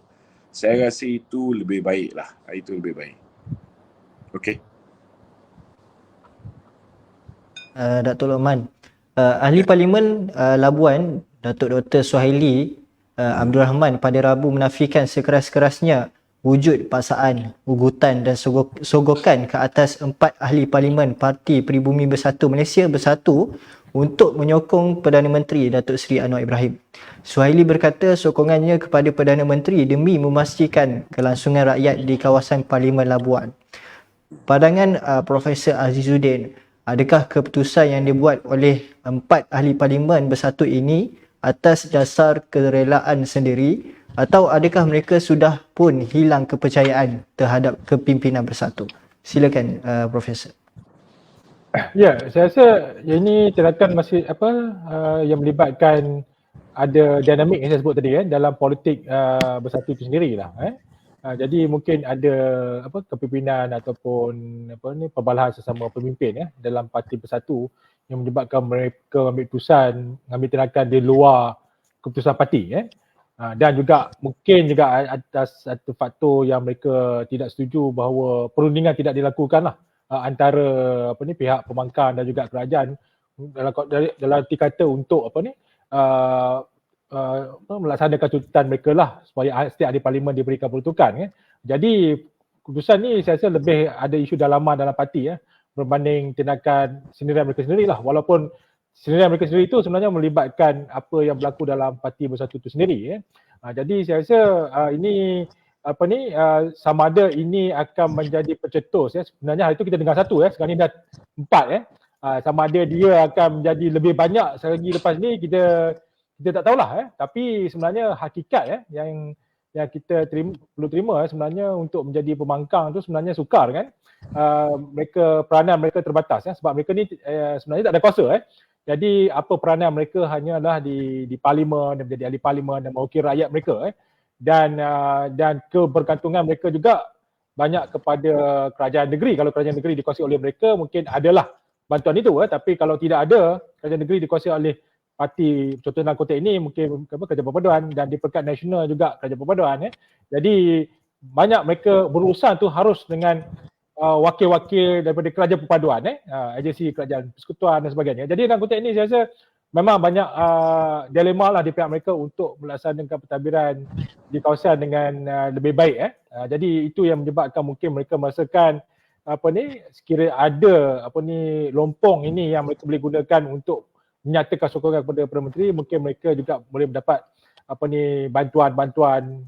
saya rasa itu lebih baik lah. Itu lebih baik. Okey. Datuk Lokman, Ahli Parlimen Labuan, Datuk Dr. Suhaili Abdul Rahman pada Rabu menafikan sekeras-kerasnya wujud paksaan, ugutan dan sogokan ke atas 4 ahli parlimen Parti Peribumi Bersatu Malaysia Bersatu untuk menyokong Perdana Menteri Datuk Seri Anwar Ibrahim. Suhaili berkata sokongannya kepada Perdana Menteri demi memastikan kelangsungan rakyat di kawasan Parlimen Labuan. Pandangan Profesor Azizuddin, adakah keputusan yang dibuat oleh 4 ahli parlimen bersatu ini atas dasar kerelaan sendiri atau adakah mereka sudah pun hilang kepercayaan terhadap kepimpinan bersatu? Silakan Profesor. Ya, saya rasa yang ini tindakan masih yang melibatkan ada dinamik yang saya sebut tadi dalam politik bersatu itu sendirilah. Jadi mungkin ada kepimpinan ataupun perbalahan sesama pemimpin dalam parti bersatu yang menyebabkan mereka ambil keputusan, ambil tindakan di luar keputusan parti. Dan juga mungkin juga atas satu faktor yang mereka tidak setuju bahawa perundingan tidak dilakukan antara pihak pembangkang dan juga kerajaan dalam arti kata untuk melaksanakan tuntutan mereka lah supaya setiap ahli parlimen diberikan peruntukan. Jadi keputusan ni saya rasa lebih ada isu dalaman dalam parti berbanding tindakan sendirian mereka sendirilah, walaupun sendirian mereka sendiri itu sebenarnya melibatkan apa yang berlaku dalam parti bersatu itu sendiri. Jadi saya rasa ini sama ada ini akan menjadi pencetus. Sebenarnya hari itu kita dengar 1, sekarang ni dah 4. Sama ada dia akan menjadi lebih banyak selagi lepas ni kita tak tahulah. Tapi sebenarnya hakikat yang kita perlu terima sebenarnya untuk menjadi pembangkang tu sebenarnya sukar kan. Peranan mereka terbatas sebab mereka ni sebenarnya tak ada kuasa. Jadi apa peranan mereka hanyalah di parlimen dan menjadi ahli parlimen dan mewakili rakyat mereka dan kebergantungan mereka juga banyak kepada kerajaan negeri. Kalau kerajaan negeri dikuasai oleh mereka mungkin adalah bantuan itu, tapi kalau tidak ada kerajaan negeri dikuasai oleh parti, contoh dalam konteks ini mungkin Kerajaan Perpaduan dan di peringkat nasional juga Kerajaan Perpaduan. Jadi banyak mereka berurusan tu harus dengan wakil-wakil daripada Kerajaan Perpaduan, agensi kerajaan persekutuan dan sebagainya. Jadi dalam konteks ini saya rasa memang banyak dilema lah di pihak mereka untuk melaksanakan pentadbiran di kawasan dengan lebih baik. Jadi itu yang menyebabkan mungkin mereka merasakan sekiranya ada lompong ini yang mereka boleh gunakan untuk menyatakan sokongan kepada Perdana Menteri, mungkin mereka juga boleh mendapat bantuan-bantuan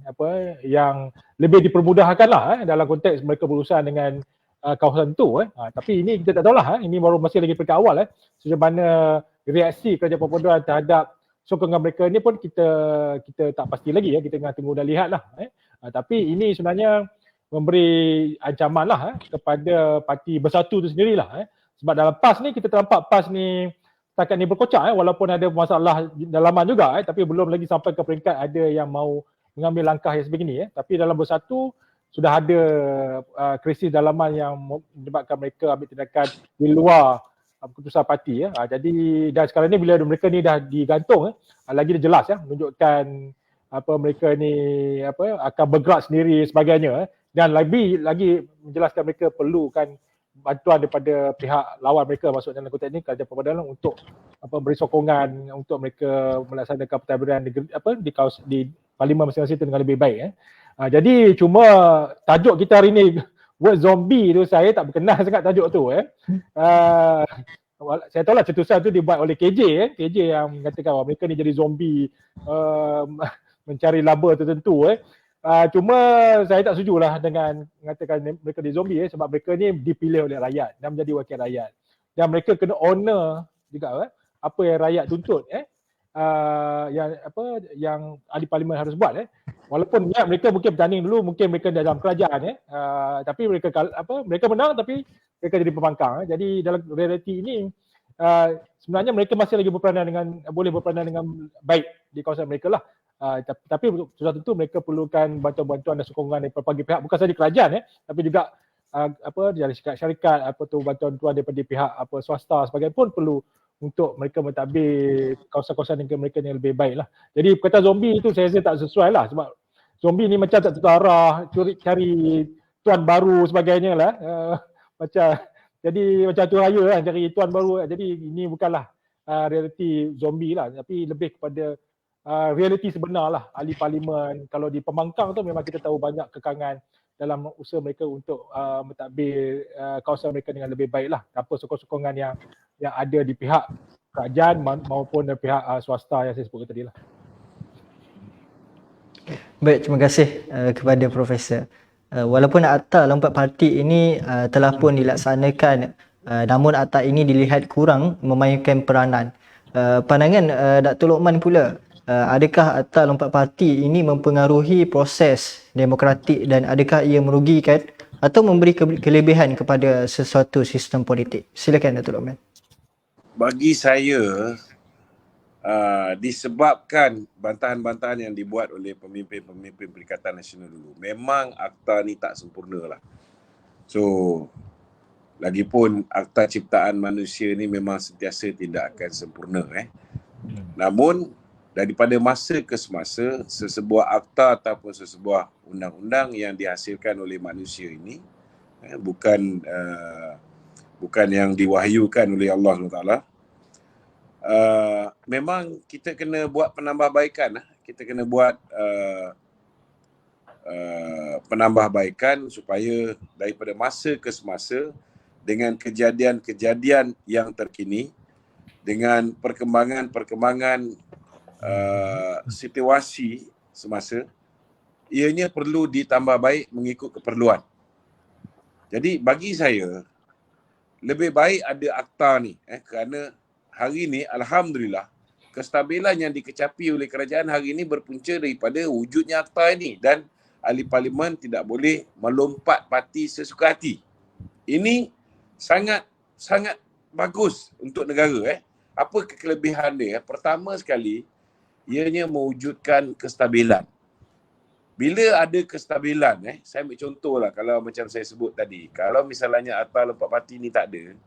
yang lebih dipermudahkan lah dalam konteks mereka berurusan dengan kawasan itu. Tapi ini kita tak tahulah, ini baru masih lagi peringkat awal. Sejauh mana reaksi Kerajaan Perpaduan terhadap sokongan mereka ni pun kita tak pasti lagi, kita tengah tunggu dan lihat lah. Tapi ini sebenarnya memberi ancaman lah kepada parti bersatu tu sendirilah. Sebab dalam PAS ni kita ternampak PAS ni setakat ni berkocak walaupun ada masalah dalaman juga tapi belum lagi sampai ke peringkat ada yang mau mengambil langkah yang sebegini tapi dalam bersatu sudah ada krisis dalaman yang menyebabkan mereka ambil tindakan di luar keputusan parti jadi dan sekarang ni bila mereka ni dah digantung lagi dia jelas menunjukkan mereka ni akan bergerak sendiri sebagainya dan lagi menjelaskan mereka perlukan bantuan daripada pihak lawan mereka, maksudnya dalam konteks ni kerajaan perpaduan untuk beri sokongan untuk mereka melaksanakan pentadbiran di parlimen masing-masing itu dengan lebih baik jadi cuma tajuk kita hari ni word zombie tu saya tak berkenan sangat tajuk tu saya tahu lah cetusan tu dibuat oleh KJ yang mengatakan bahawa mereka ni jadi zombie mencari laba tertentu cuma saya tak setuju lah dengan mengatakan mereka di zombie sebab mereka ni dipilih oleh rakyat dan menjadi wakil rakyat dan mereka kena honor juga apa yang rakyat tuntut yang ahli parlimen harus buat walaupun mereka mungkin bertanding dulu, mungkin mereka dalam kerajaan tapi mereka menang tapi mereka jadi pembangkang jadi dalam realiti ini sebenarnya mereka masih lagi boleh berperanan dengan baik di kawasan mereka lah tapi sudah tentu mereka perlukan bantuan-bantuan dan sokongan daripada berbagai pihak, bukan saja kerajaan tapi juga dari syarikat bantuan daripada pihak swasta sebagainya pun perlu untuk mereka mentadbir kawasan-kawasan negara mereka yang lebih baik lah. Jadi perkataan zombie itu saya rasa tak sesuai lah sebab zombie ni macam tak tentu arah, cari tuan baru sebagainya lah macam tu raya kan, cari tuan baru jadi ini bukanlah realiti zombie lah tapi lebih kepada realiti sebenar lah ahli parlimen. Kalau di pembangkang tu memang kita tahu banyak kekangan dalam usaha mereka untuk mentadbir kawasan mereka dengan lebih baik lah tanpa sokong-sokongan yang ada di pihak kerajaan maupun dari pihak swasta yang saya sebut tadi lah. Baik, terima kasih kepada Profesor. Walaupun Akta Lompat Parti ini telah pun dilaksanakan, namun Akta ini dilihat kurang memainkan peranan. Pandangan Dr. Lokman pula, adakah Akta Lompat Parti ini mempengaruhi proses demokratik dan adakah ia merugikan atau memberi kelebihan kepada sesuatu sistem politik? Silakan Dr. Lokman. Bagi saya, disebabkan bantahan-bantahan yang dibuat oleh pemimpin-pemimpin Perikatan Nasional dulu, memang Akta ni tak sempurna lah. So, lagipun Akta Ciptaan Manusia ni memang sentiasa tidak akan sempurna. Namun, daripada masa ke semasa, sesebuah akta ataupun sesebuah undang-undang yang dihasilkan oleh manusia ini, bukan yang diwahyukan oleh Allah SWT, memang kita kena buat penambahbaikan. Kita kena buat penambahbaikan supaya daripada masa ke semasa dengan kejadian-kejadian yang terkini, dengan perkembangan situasi semasa, ianya perlu ditambah baik mengikut keperluan. Jadi bagi saya, lebih baik ada akta ni kerana hari ni alhamdulillah kestabilan yang dikecapi oleh kerajaan hari ini berpunca daripada wujudnya akta ini dan ahli parlimen tidak boleh melompat parti sesuka hati. Ini sangat bagus untuk negara. Apa kelebihan dia? Pertama sekali, ianya mewujudkan kestabilan. Bila ada kestabilan, saya ambil contoh lah, kalau macam saya sebut tadi, kalau misalnya Akta Lompat Parti ni tak ada,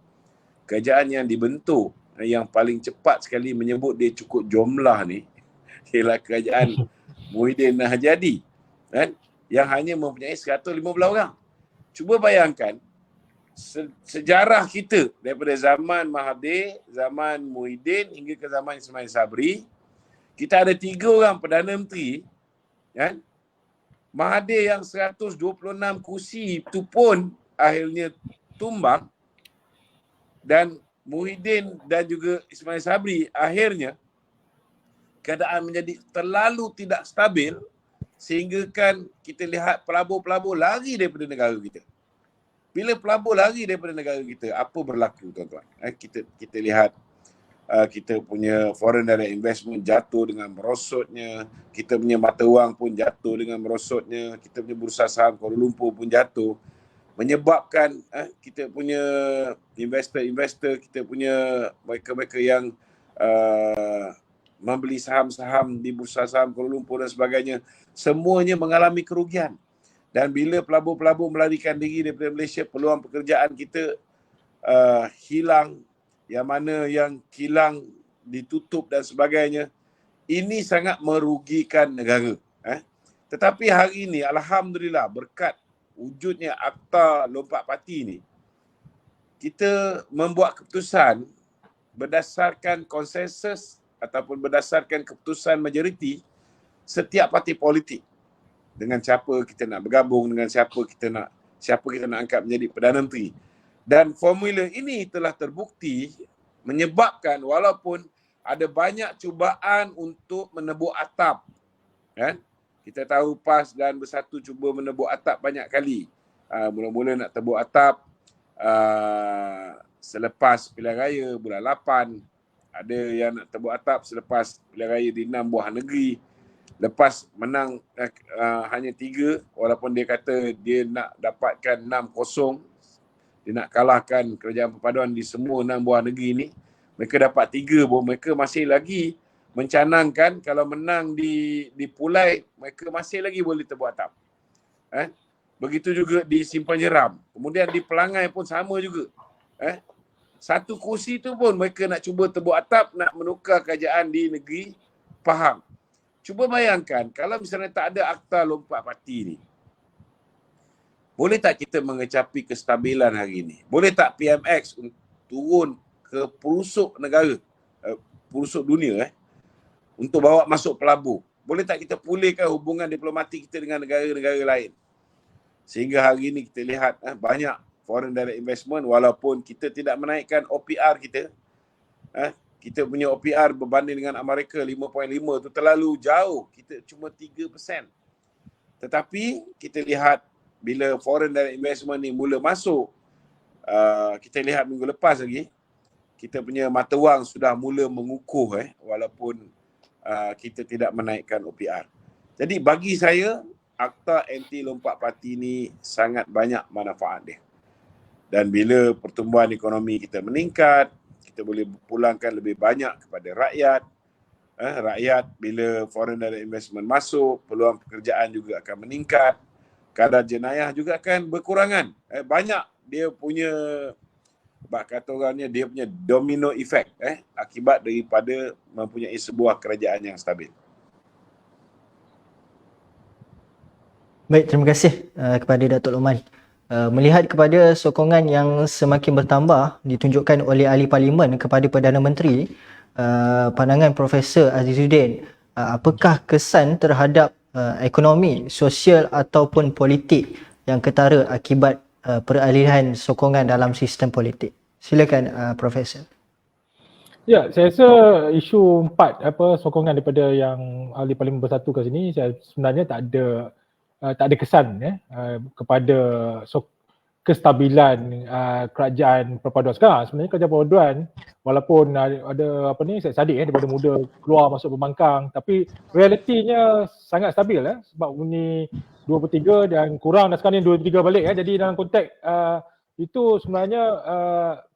kerajaan yang dibentuk yang paling cepat sekali menyebut dia cukup jomlah ni ialah kerajaan Muhyiddin Nahjadi, kan, yang hanya mempunyai 115 orang. Cuba bayangkan sejarah kita daripada zaman Mahathir, zaman Muhyiddin hingga ke zaman Ismail Sabri, kita ada 3 orang Perdana Menteri, kan? Mahathir yang 126 kursi itu pun akhirnya tumbang, dan Muhyiddin dan juga Ismail Sabri akhirnya keadaan menjadi terlalu tidak stabil sehingga kan kita lihat pelabur-pelabur lari daripada negara kita. Bila pelabur lari daripada negara kita, apa berlaku tuan-tuan? Kita lihat kita punya foreign direct investment jatuh dengan merosotnya, kita punya mata wang pun jatuh dengan merosotnya, kita punya bursa saham Kuala Lumpur pun jatuh, menyebabkan kita punya investor, kita punya mereka-mereka yang membeli saham-saham di Bursa Saham Kuala Lumpur dan sebagainya, semuanya mengalami kerugian. Dan bila pelabur-pelabur melarikan diri daripada Malaysia, peluang pekerjaan kita hilang, yang mana yang kilang ditutup dan sebagainya. Ini sangat merugikan negara. Tetapi hari ini, alhamdulillah, berkat wujudnya Akta Lompat Parti ni, kita membuat keputusan berdasarkan konsensus ataupun berdasarkan keputusan majoriti setiap parti politik, dengan siapa kita nak bergabung, dengan siapa kita nak angkat menjadi Perdana Menteri. Dan formula ini telah terbukti menyebabkan walaupun ada banyak cubaan untuk menebuk atap, kan? Kita tahu PAS dan Bersatu cuba menebuk atap banyak kali. Mula-mula nak tebuk atap selepas pilihan raya bulan 8. Ada yang nak tebuk atap selepas pilihan raya di 6 buah negeri. Lepas menang hanya 3, walaupun dia kata dia nak dapatkan 6-0, dia nak kalahkan kerajaan perpaduan di semua 6 buah negeri ni. Mereka dapat 3 pun, mereka masih lagi mencanangkan kalau menang di Pulai, mereka masih lagi boleh tebuk atap. Begitu juga di Simpan Jeram. Kemudian di Pelangai pun sama juga. Satu kursi tu pun mereka nak cuba tebuk atap, nak menukar kerajaan di negeri Pahang. Cuba bayangkan kalau misalnya tak ada Akta Lompat Parti ni, boleh tak kita mengecapi kestabilan hari ini? Boleh tak PMX turun ke pelosok negara, pelosok dunia untuk bawa masuk pelabur? Boleh tak kita pulihkan hubungan diplomatik kita dengan negara-negara lain? Sehingga hari ini kita lihat banyak foreign direct investment, walaupun kita tidak menaikkan OPR kita. Kita punya OPR berbanding dengan Amerika 5.5 tu terlalu jauh. Kita cuma 3%. Tetapi kita lihat bila foreign direct investment ni mula masuk, kita lihat minggu lepas lagi, kita punya mata wang sudah mula mengukuh walaupun kita tidak menaikkan OPR. Jadi bagi saya, Akta Anti Lompat Parti ni sangat banyak manfaat dia. Dan bila pertumbuhan ekonomi kita meningkat, kita boleh pulangkan lebih banyak kepada rakyat. Rakyat bila foreign direct investment masuk, peluang pekerjaan juga akan meningkat. Kadar jenayah juga akan berkurangan. Banyak dia punya, kata orangnya, dia punya domino effect akibat daripada mempunyai sebuah kerajaan yang stabil. Baik, terima kasih kepada Datuk Loman. Melihat kepada sokongan yang semakin bertambah ditunjukkan oleh ahli parlimen kepada Perdana Menteri, pandangan Profesor Azizuddin, apakah kesan terhadap ekonomi, sosial ataupun politik yang ketara akibat peralihan sokongan dalam sistem politik? Silakan Profesor. Ya, saya rasa isu 4 sokongan daripada yang ahli parlimen bersatu kat sini, saya sebenarnya tak ada kesan kepada kestabilan kerajaan perpaduan sekarang. Sebenarnya kerajaan perpaduan walaupun ada sadik daripada muda keluar masuk pembangkang, tapi realitinya sangat stabil sebab bunyi 2/3 dan kurang dan sekarang ni 2/3 balik jadi dalam konteks itu sebenarnya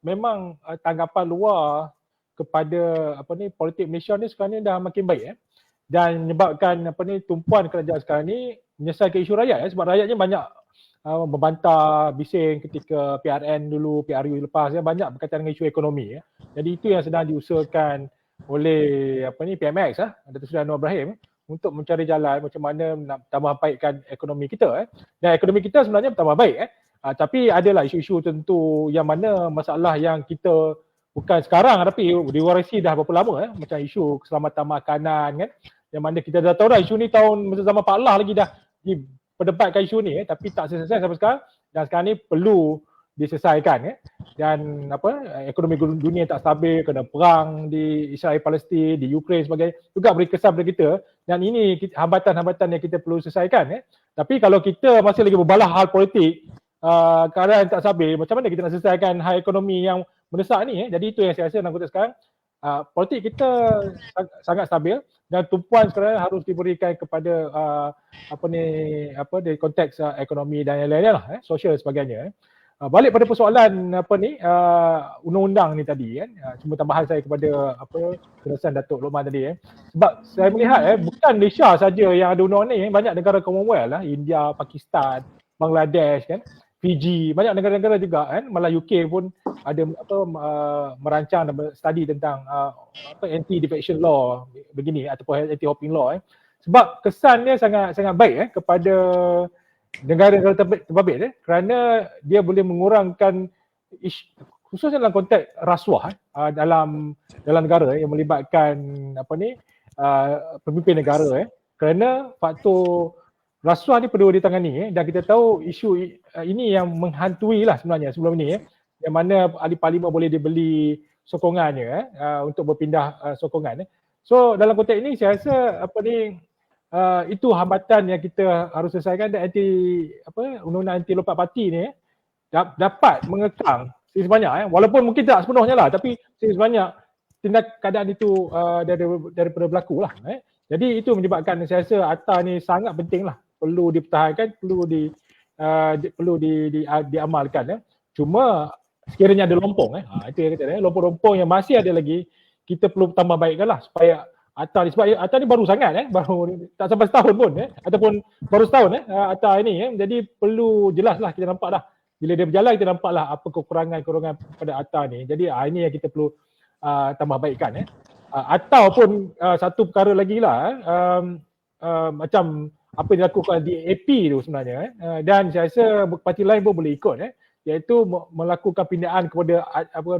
memang tanggapan luar kepada politik Malaysia ni sekarang ni dah makin baik dan menyebabkan tumpuan kerajaan sekarang ni menyelesaikan isu rakyat sebab rakyatnya banyak membantah bising ketika PRN dulu, PRU lepas banyak berkaitan dengan isu ekonomi Jadi itu yang sedang diusahakan oleh PMX Datuk Seri Anwar Ibrahim untuk mencari jalan macam mana nak tambah baikkan ekonomi kita Dan ekonomi kita sebenarnya bertambah baik tapi adalah isu-isu tentu yang mana masalah yang kita bukan sekarang tapi diwarisi dah berapa lama macam isu keselamatan makanan yang mana kita dah tahu dah isu ni masa zaman Pak Lah lagi dah diperdebatkan isu ni tapi tak selesai sampai sekarang dan sekarang ni perlu diselesaikan dan ekonomi dunia tak stabil, kena perang di Israel Palestin, di Ukraine sebagainya juga beri kesan pada kita dan ini hambatan-hambatan yang kita perlu selesaikan tapi kalau kita masih lagi berbalah hal politik keadaan tak stabil, macam mana kita nak selesaikan hal ekonomi yang mendesak ni jadi itu yang saya rasa dalam konteks sekarang politik kita sangat stabil dan tumpuan sekarang harus diberikan kepada di konteks ekonomi dan yang lain-lain sosial dan sebagainya Balik pada persoalan undang-undang ni tadi kan, cuma tambahan saya kepada penjelasan Datuk Lokman tadi sebab saya melihat bukan Malaysia saja yang ada undang ni, banyak negara Commonwealth lah, India, Pakistan, Bangladesh kan, Fiji, banyak negara-negara juga kan, malah UK pun ada merancang dan study tentang anti-defection law begini ataupun anti-hopping law sebab kesannya sangat baik kepada negara-negara terbabit kerana dia boleh mengurangkan khususnya dalam konteks rasuah dalam negara yang melibatkan pemimpin negara kerana faktor rasuah ni perlu ditangani dan kita tahu isu ini yang menghantui lah sebenarnya sebelum ni yang mana ahli parlimen boleh dibeli sokongannya untuk berpindah sokongan. So dalam konteks ini saya rasa itu hambatan yang kita harus selesaikan dan undang-undang anti lompat parti ni dapat mengekang sedikit sebanyak walaupun mungkin tak sepenuhnya lah tapi sedikit sebanyak tindak keadaan itu daripada berlaku lah. Jadi itu menyebabkan saya rasa ATA ni sangat penting lah, perlu dipertahankan, perlu diamalkan. Cuma sekiranya ada lompong itu yang kata lompong-lompong yang masih ada lagi kita perlu tambah baikkan lah supaya ATA ni, sebab ATA ni baru sangat baru tak sampai setahun pun ataupun baru setahun ATA ini jadi perlu jelas lah kita nampak dah bila dia berjalan kita nampak lah apa kekurangan pada ATA ni. Jadi ini yang kita perlu tambah baikkan atau pun satu perkara lagi lah macam apa yang dilakukan di AP tu sebenarnya dan saya rasa parti lain pun boleh ikut iaitu melakukan pindaan kepada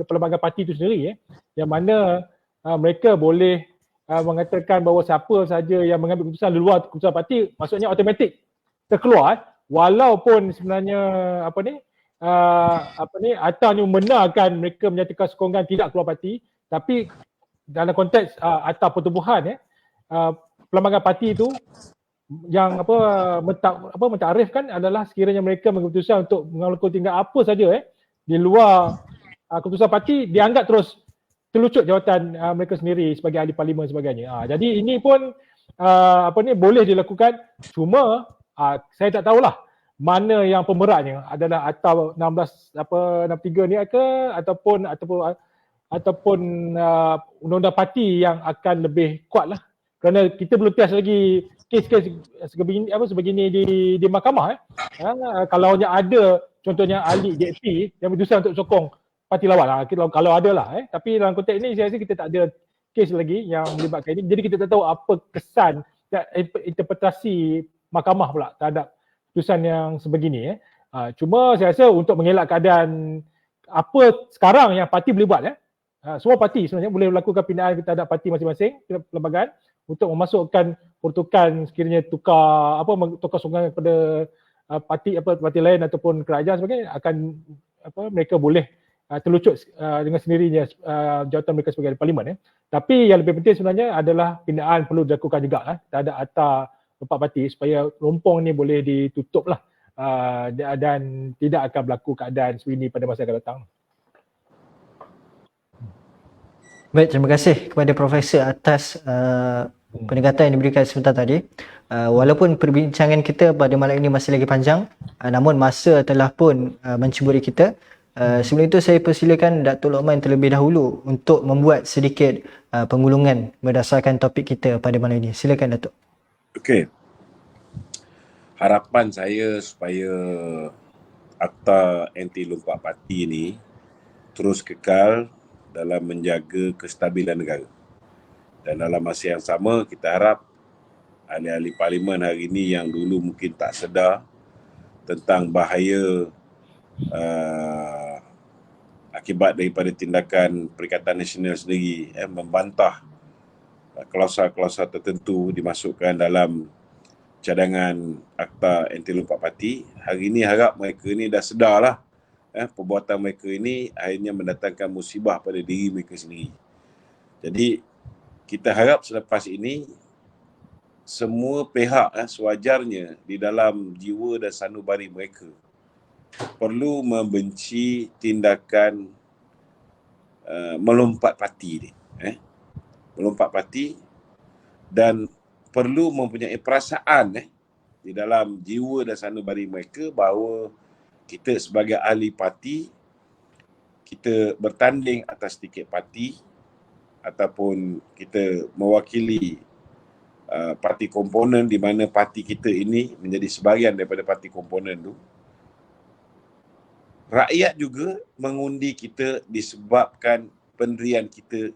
pelbagai parti itu sendiri yang mana mereka boleh mengatakan bahawa siapa saja yang mengambil keputusan di luar keputusan parti maksudnya automatik terkeluar walaupun sebenarnya ATA ni membenarkan mereka menyatakan sokongan tidak keluar parti tapi dalam konteks ATA pertubuhan pelbagai parti itu yang mentakrifkan adalah sekiranya mereka mengambil keputusan untuk melakukan tinggal apa saja di luar keputusan parti dianggap terus terlucut jawatan mereka sendiri sebagai ahli parlimen sebagainya. Jadi ini pun boleh dilakukan cuma saya tak tahulah mana yang pemeratnya adalah ATA 1663 ni ke ataupun undang-undang parti yang akan lebih kuat lah kerana kita belum test lagi kes-kes sebegini di mahkamah kalau ada contohnya ahli JP yang berdosa untuk sokong parti lawan kalau ada lah tapi dalam konteks ini saya rasa kita tak ada kes lagi yang melibatkan ini jadi kita tak tahu apa kesan dan interpretasi mahkamah pula terhadap keputusan yang sebegini cuma saya rasa untuk mengelak keadaan apa sekarang yang parti boleh buat semua parti sebenarnya boleh melakukan pindaan terhadap parti masing-masing perlembagaan untuk memasukkan peruntukan sekiranya tukar sokongan kepada parti lain ataupun kerajaan sebagainya akan mereka boleh terlucut dengan sendirinya jawatan mereka sebagai parlimen tapi yang lebih penting sebenarnya adalah pindaan perlu dilakukan juga terhadap ATA empat parti supaya lompong ni boleh ditutup lah dan tidak akan berlaku keadaan seperti ini pada masa akan datang. Baik, terima kasih kepada Profesor atas pendekatan yang diberikan sebentar tadi. Walaupun perbincangan kita pada malam ini masih lagi panjang, namun masa telah pun menceburi kita. Sebelum itu saya persilakan Datuk Lokman terlebih dahulu untuk membuat sedikit pengulungan berdasarkan topik kita pada malam ini. Silakan Datuk. Okey. Harapan saya supaya Akta Anti Lompat Parti ini terus kekal dalam menjaga kestabilan negara. Dan dalam masa yang sama kita harap ahli-ahli parlimen hari ini yang dulu mungkin tak sedar tentang bahaya akibat daripada tindakan Perikatan Nasional sendiri membantah klausul-klausul tertentu dimasukkan dalam cadangan Akta Anti Lompat Parti. Hari ini harap mereka ini dah sedarlah perbuatan mereka ini akhirnya mendatangkan musibah pada diri mereka sendiri. Jadi kita harap selepas ini semua pihak sewajarnya di dalam jiwa dan sanubari mereka perlu membenci tindakan melompat parti ni. Melompat parti dan perlu mempunyai perasaan di dalam jiwa dan sanubari mereka bahawa kita sebagai ahli parti, kita bertanding atas tiket parti ataupun kita mewakili parti komponen di mana parti kita ini menjadi sebahagian daripada parti komponen tu. Rakyat juga mengundi kita disebabkan pendirian kita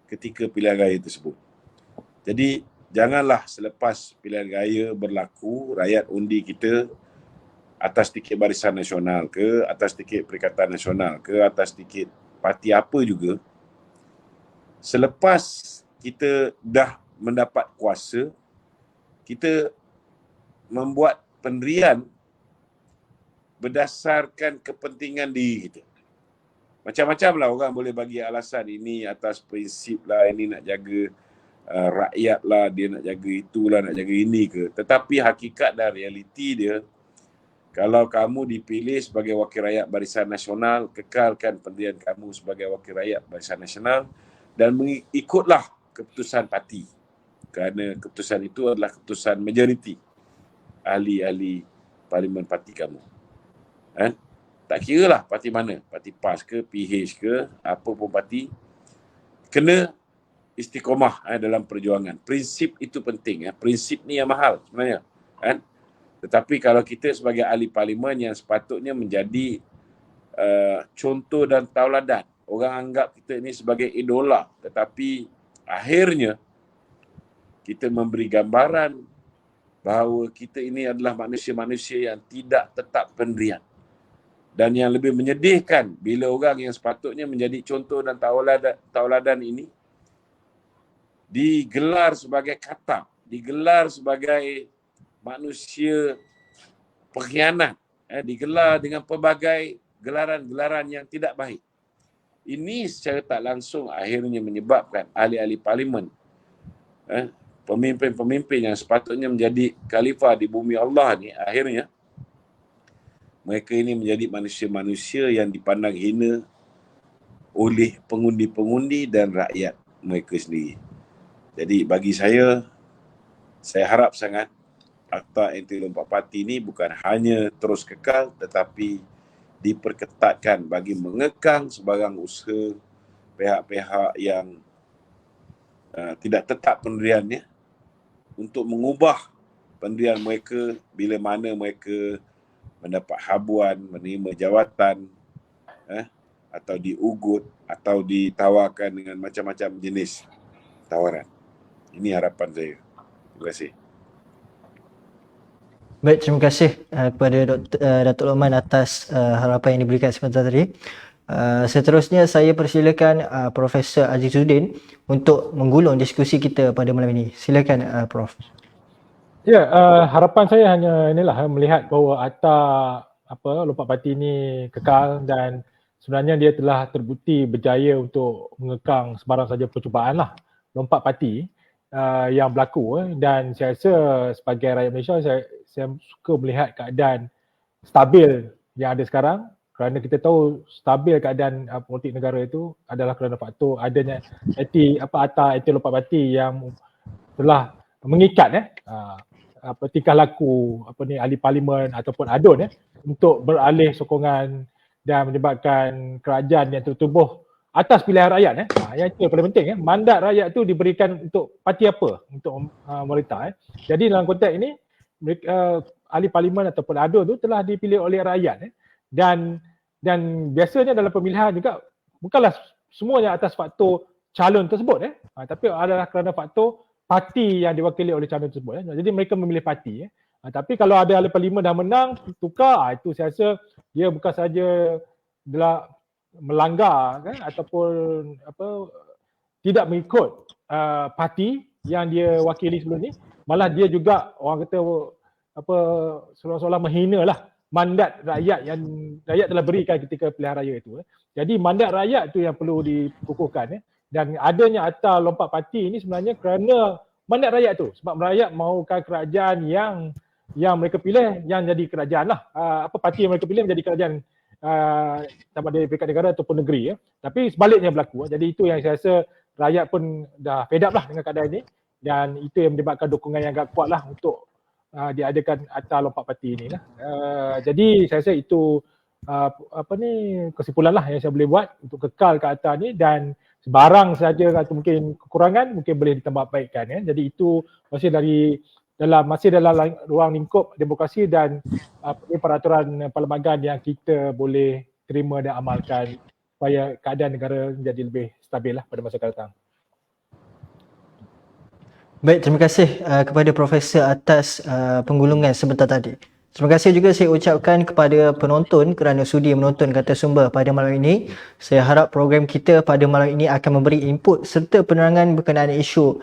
ketika pilihan raya tersebut. Jadi janganlah selepas pilihan raya berlaku, rakyat undi kita atas tiket Barisan Nasional ke, atas tiket Perikatan Nasional ke, atas tiket parti apa juga. Selepas kita dah mendapat kuasa, kita membuat pendirian berdasarkan kepentingan diri kita. Macam-macam lah orang boleh bagi alasan, ini atas prinsip lah, ini nak jaga rakyat lah, dia nak jaga itulah, nak jaga ini ke. Tetapi hakikat dan realiti dia, kalau kamu dipilih sebagai wakil rakyat Barisan Nasional, kekalkan pendirian kamu sebagai wakil rakyat Barisan Nasional dan mengikutlah keputusan parti. Kerana keputusan itu adalah keputusan majoriti ahli-ahli parlimen parti kamu. Tak kira lah parti mana, parti PAS ke, PH ke, apa pun parti, kena istiqomah dalam perjuangan. Prinsip itu penting. Prinsip ni yang mahal sebenarnya. Tetapi kalau kita sebagai ahli parlimen yang sepatutnya menjadi contoh dan tauladan, orang anggap kita ini sebagai idola, tetapi akhirnya kita memberi gambaran bahawa kita ini adalah manusia-manusia yang tidak tetap pendirian. Dan yang lebih menyedihkan, bila orang yang sepatutnya menjadi contoh dan tauladan ini digelar sebagai katak, digelar sebagai manusia pengkhianat, digelar dengan pelbagai gelaran-gelaran yang tidak baik. Ini secara tak langsung akhirnya menyebabkan ahli-ahli parlimen, pemimpin-pemimpin yang sepatutnya menjadi khalifah di bumi Allah ni, akhirnya mereka ini menjadi manusia-manusia yang dipandang hina oleh pengundi-pengundi dan rakyat mereka sendiri. Jadi bagi saya harap sangat Akta Anti-Lompat Parti ini bukan hanya terus kekal, tetapi diperketatkan bagi mengekang sebarang usaha pihak-pihak yang tidak tetap pendiriannya untuk mengubah pendirian mereka bila mana mereka mendapat habuan, menerima jawatan, atau diugut, atau ditawarkan dengan macam-macam jenis tawaran. Ini harapan saya. Terima kasih. Baik, terima kasih kepada Datuk Lokman atas harapan yang diberikan sebentar tadi. Seterusnya saya persilakan Profesor Azizuddin untuk menggulung diskusi kita pada malam ini. Silakan Prof. Ya, harapan saya hanya inilah melihat bahawa Akta Lompat Parti ini kekal dan sebenarnya dia telah terbukti berjaya untuk mengekang sebarang saja percubaan lah lompat parti yang berlaku, dan saya rasa sebagai rakyat Malaysia saya suka melihat keadaan stabil yang ada sekarang, kerana kita tahu stabil keadaan politik negara itu adalah kerana faktor adanya Akta Anti-Lompat Parti yang telah mengikat tingkah laku ahli parlimen ataupun ADUN untuk beralih sokongan dan menyebabkan kerajaan yang tertubuh atas pilihan rakyat. Yang itu yang paling penting. Mandat rakyat tu diberikan untuk parti apa? Untuk memerintah. Jadi dalam konteks ini, ahli parlimen ataupun ADUN tu telah dipilih oleh rakyat. Dan biasanya dalam pemilihan juga bukanlah semuanya atas faktor calon tersebut. Tapi adalah kerana faktor parti yang diwakili oleh calon tersebut. Jadi mereka memilih parti. Tapi kalau ada ahli parlimen dah menang, tukar, itu saya rasa dia bukan sahaja melanggar ataupun tidak mengikut parti yang dia wakili sebelum ni, malah dia juga orang kata seolah-olah menghina lah mandat rakyat yang rakyat telah berikan ketika pilihan raya itu. Jadi mandat rakyat tu yang perlu dikukuhkan. Dan adanya Akta Lompat Parti ini sebenarnya kerana mandat rakyat tu, sebab rakyat mahukan kerajaan yang mereka pilih yang jadi kerajaan lah, parti yang mereka pilih menjadi kerajaan sama ada peringkat negara ataupun negeri. Tapi sebaliknya berlaku. Jadi itu yang saya rasa rakyat pun dah fed up lah dengan keadaan ini, dan itu yang menyebabkan dukungan yang agak kuat lah untuk diadakan Atta Lompat Parti ni lah. Jadi saya rasa itu kesimpulan lah yang saya boleh buat untuk kekal ke Atta ni, dan sebarang saja atau mungkin kekurangan mungkin boleh ditambah baikkan ya. Jadi itu masih dalam ruang lingkup demokrasi dan peraturan perlembagaan yang kita boleh terima dan amalkan supaya keadaan negara menjadi lebih stabil lah pada masa akan datang. Baik, terima kasih kepada Profesor atas penggulungan sebentar tadi. Terima kasih juga saya ucapkan kepada penonton kerana sudi menonton Kata Sumber pada malam ini. Saya harap program kita pada malam ini akan memberi input serta penerangan berkenaan isu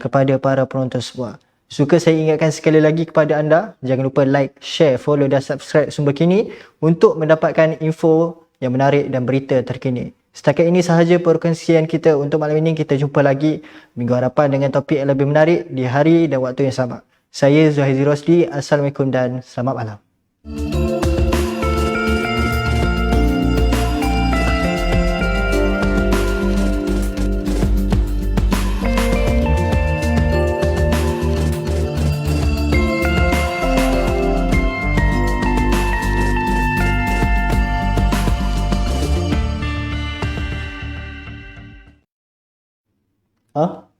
kepada para penonton semua. Suka saya ingatkan sekali lagi kepada anda, jangan lupa like, share, follow dan subscribe Sumber Kini untuk mendapatkan info yang menarik dan berita terkini. Setakat ini sahaja perkongsian kita untuk malam ini. Kita jumpa lagi minggu hadapan dengan topik yang lebih menarik di hari dan waktu yang sama. Saya Zulhaizi Rosdi. Assalamualaikum dan selamat malam. Ha?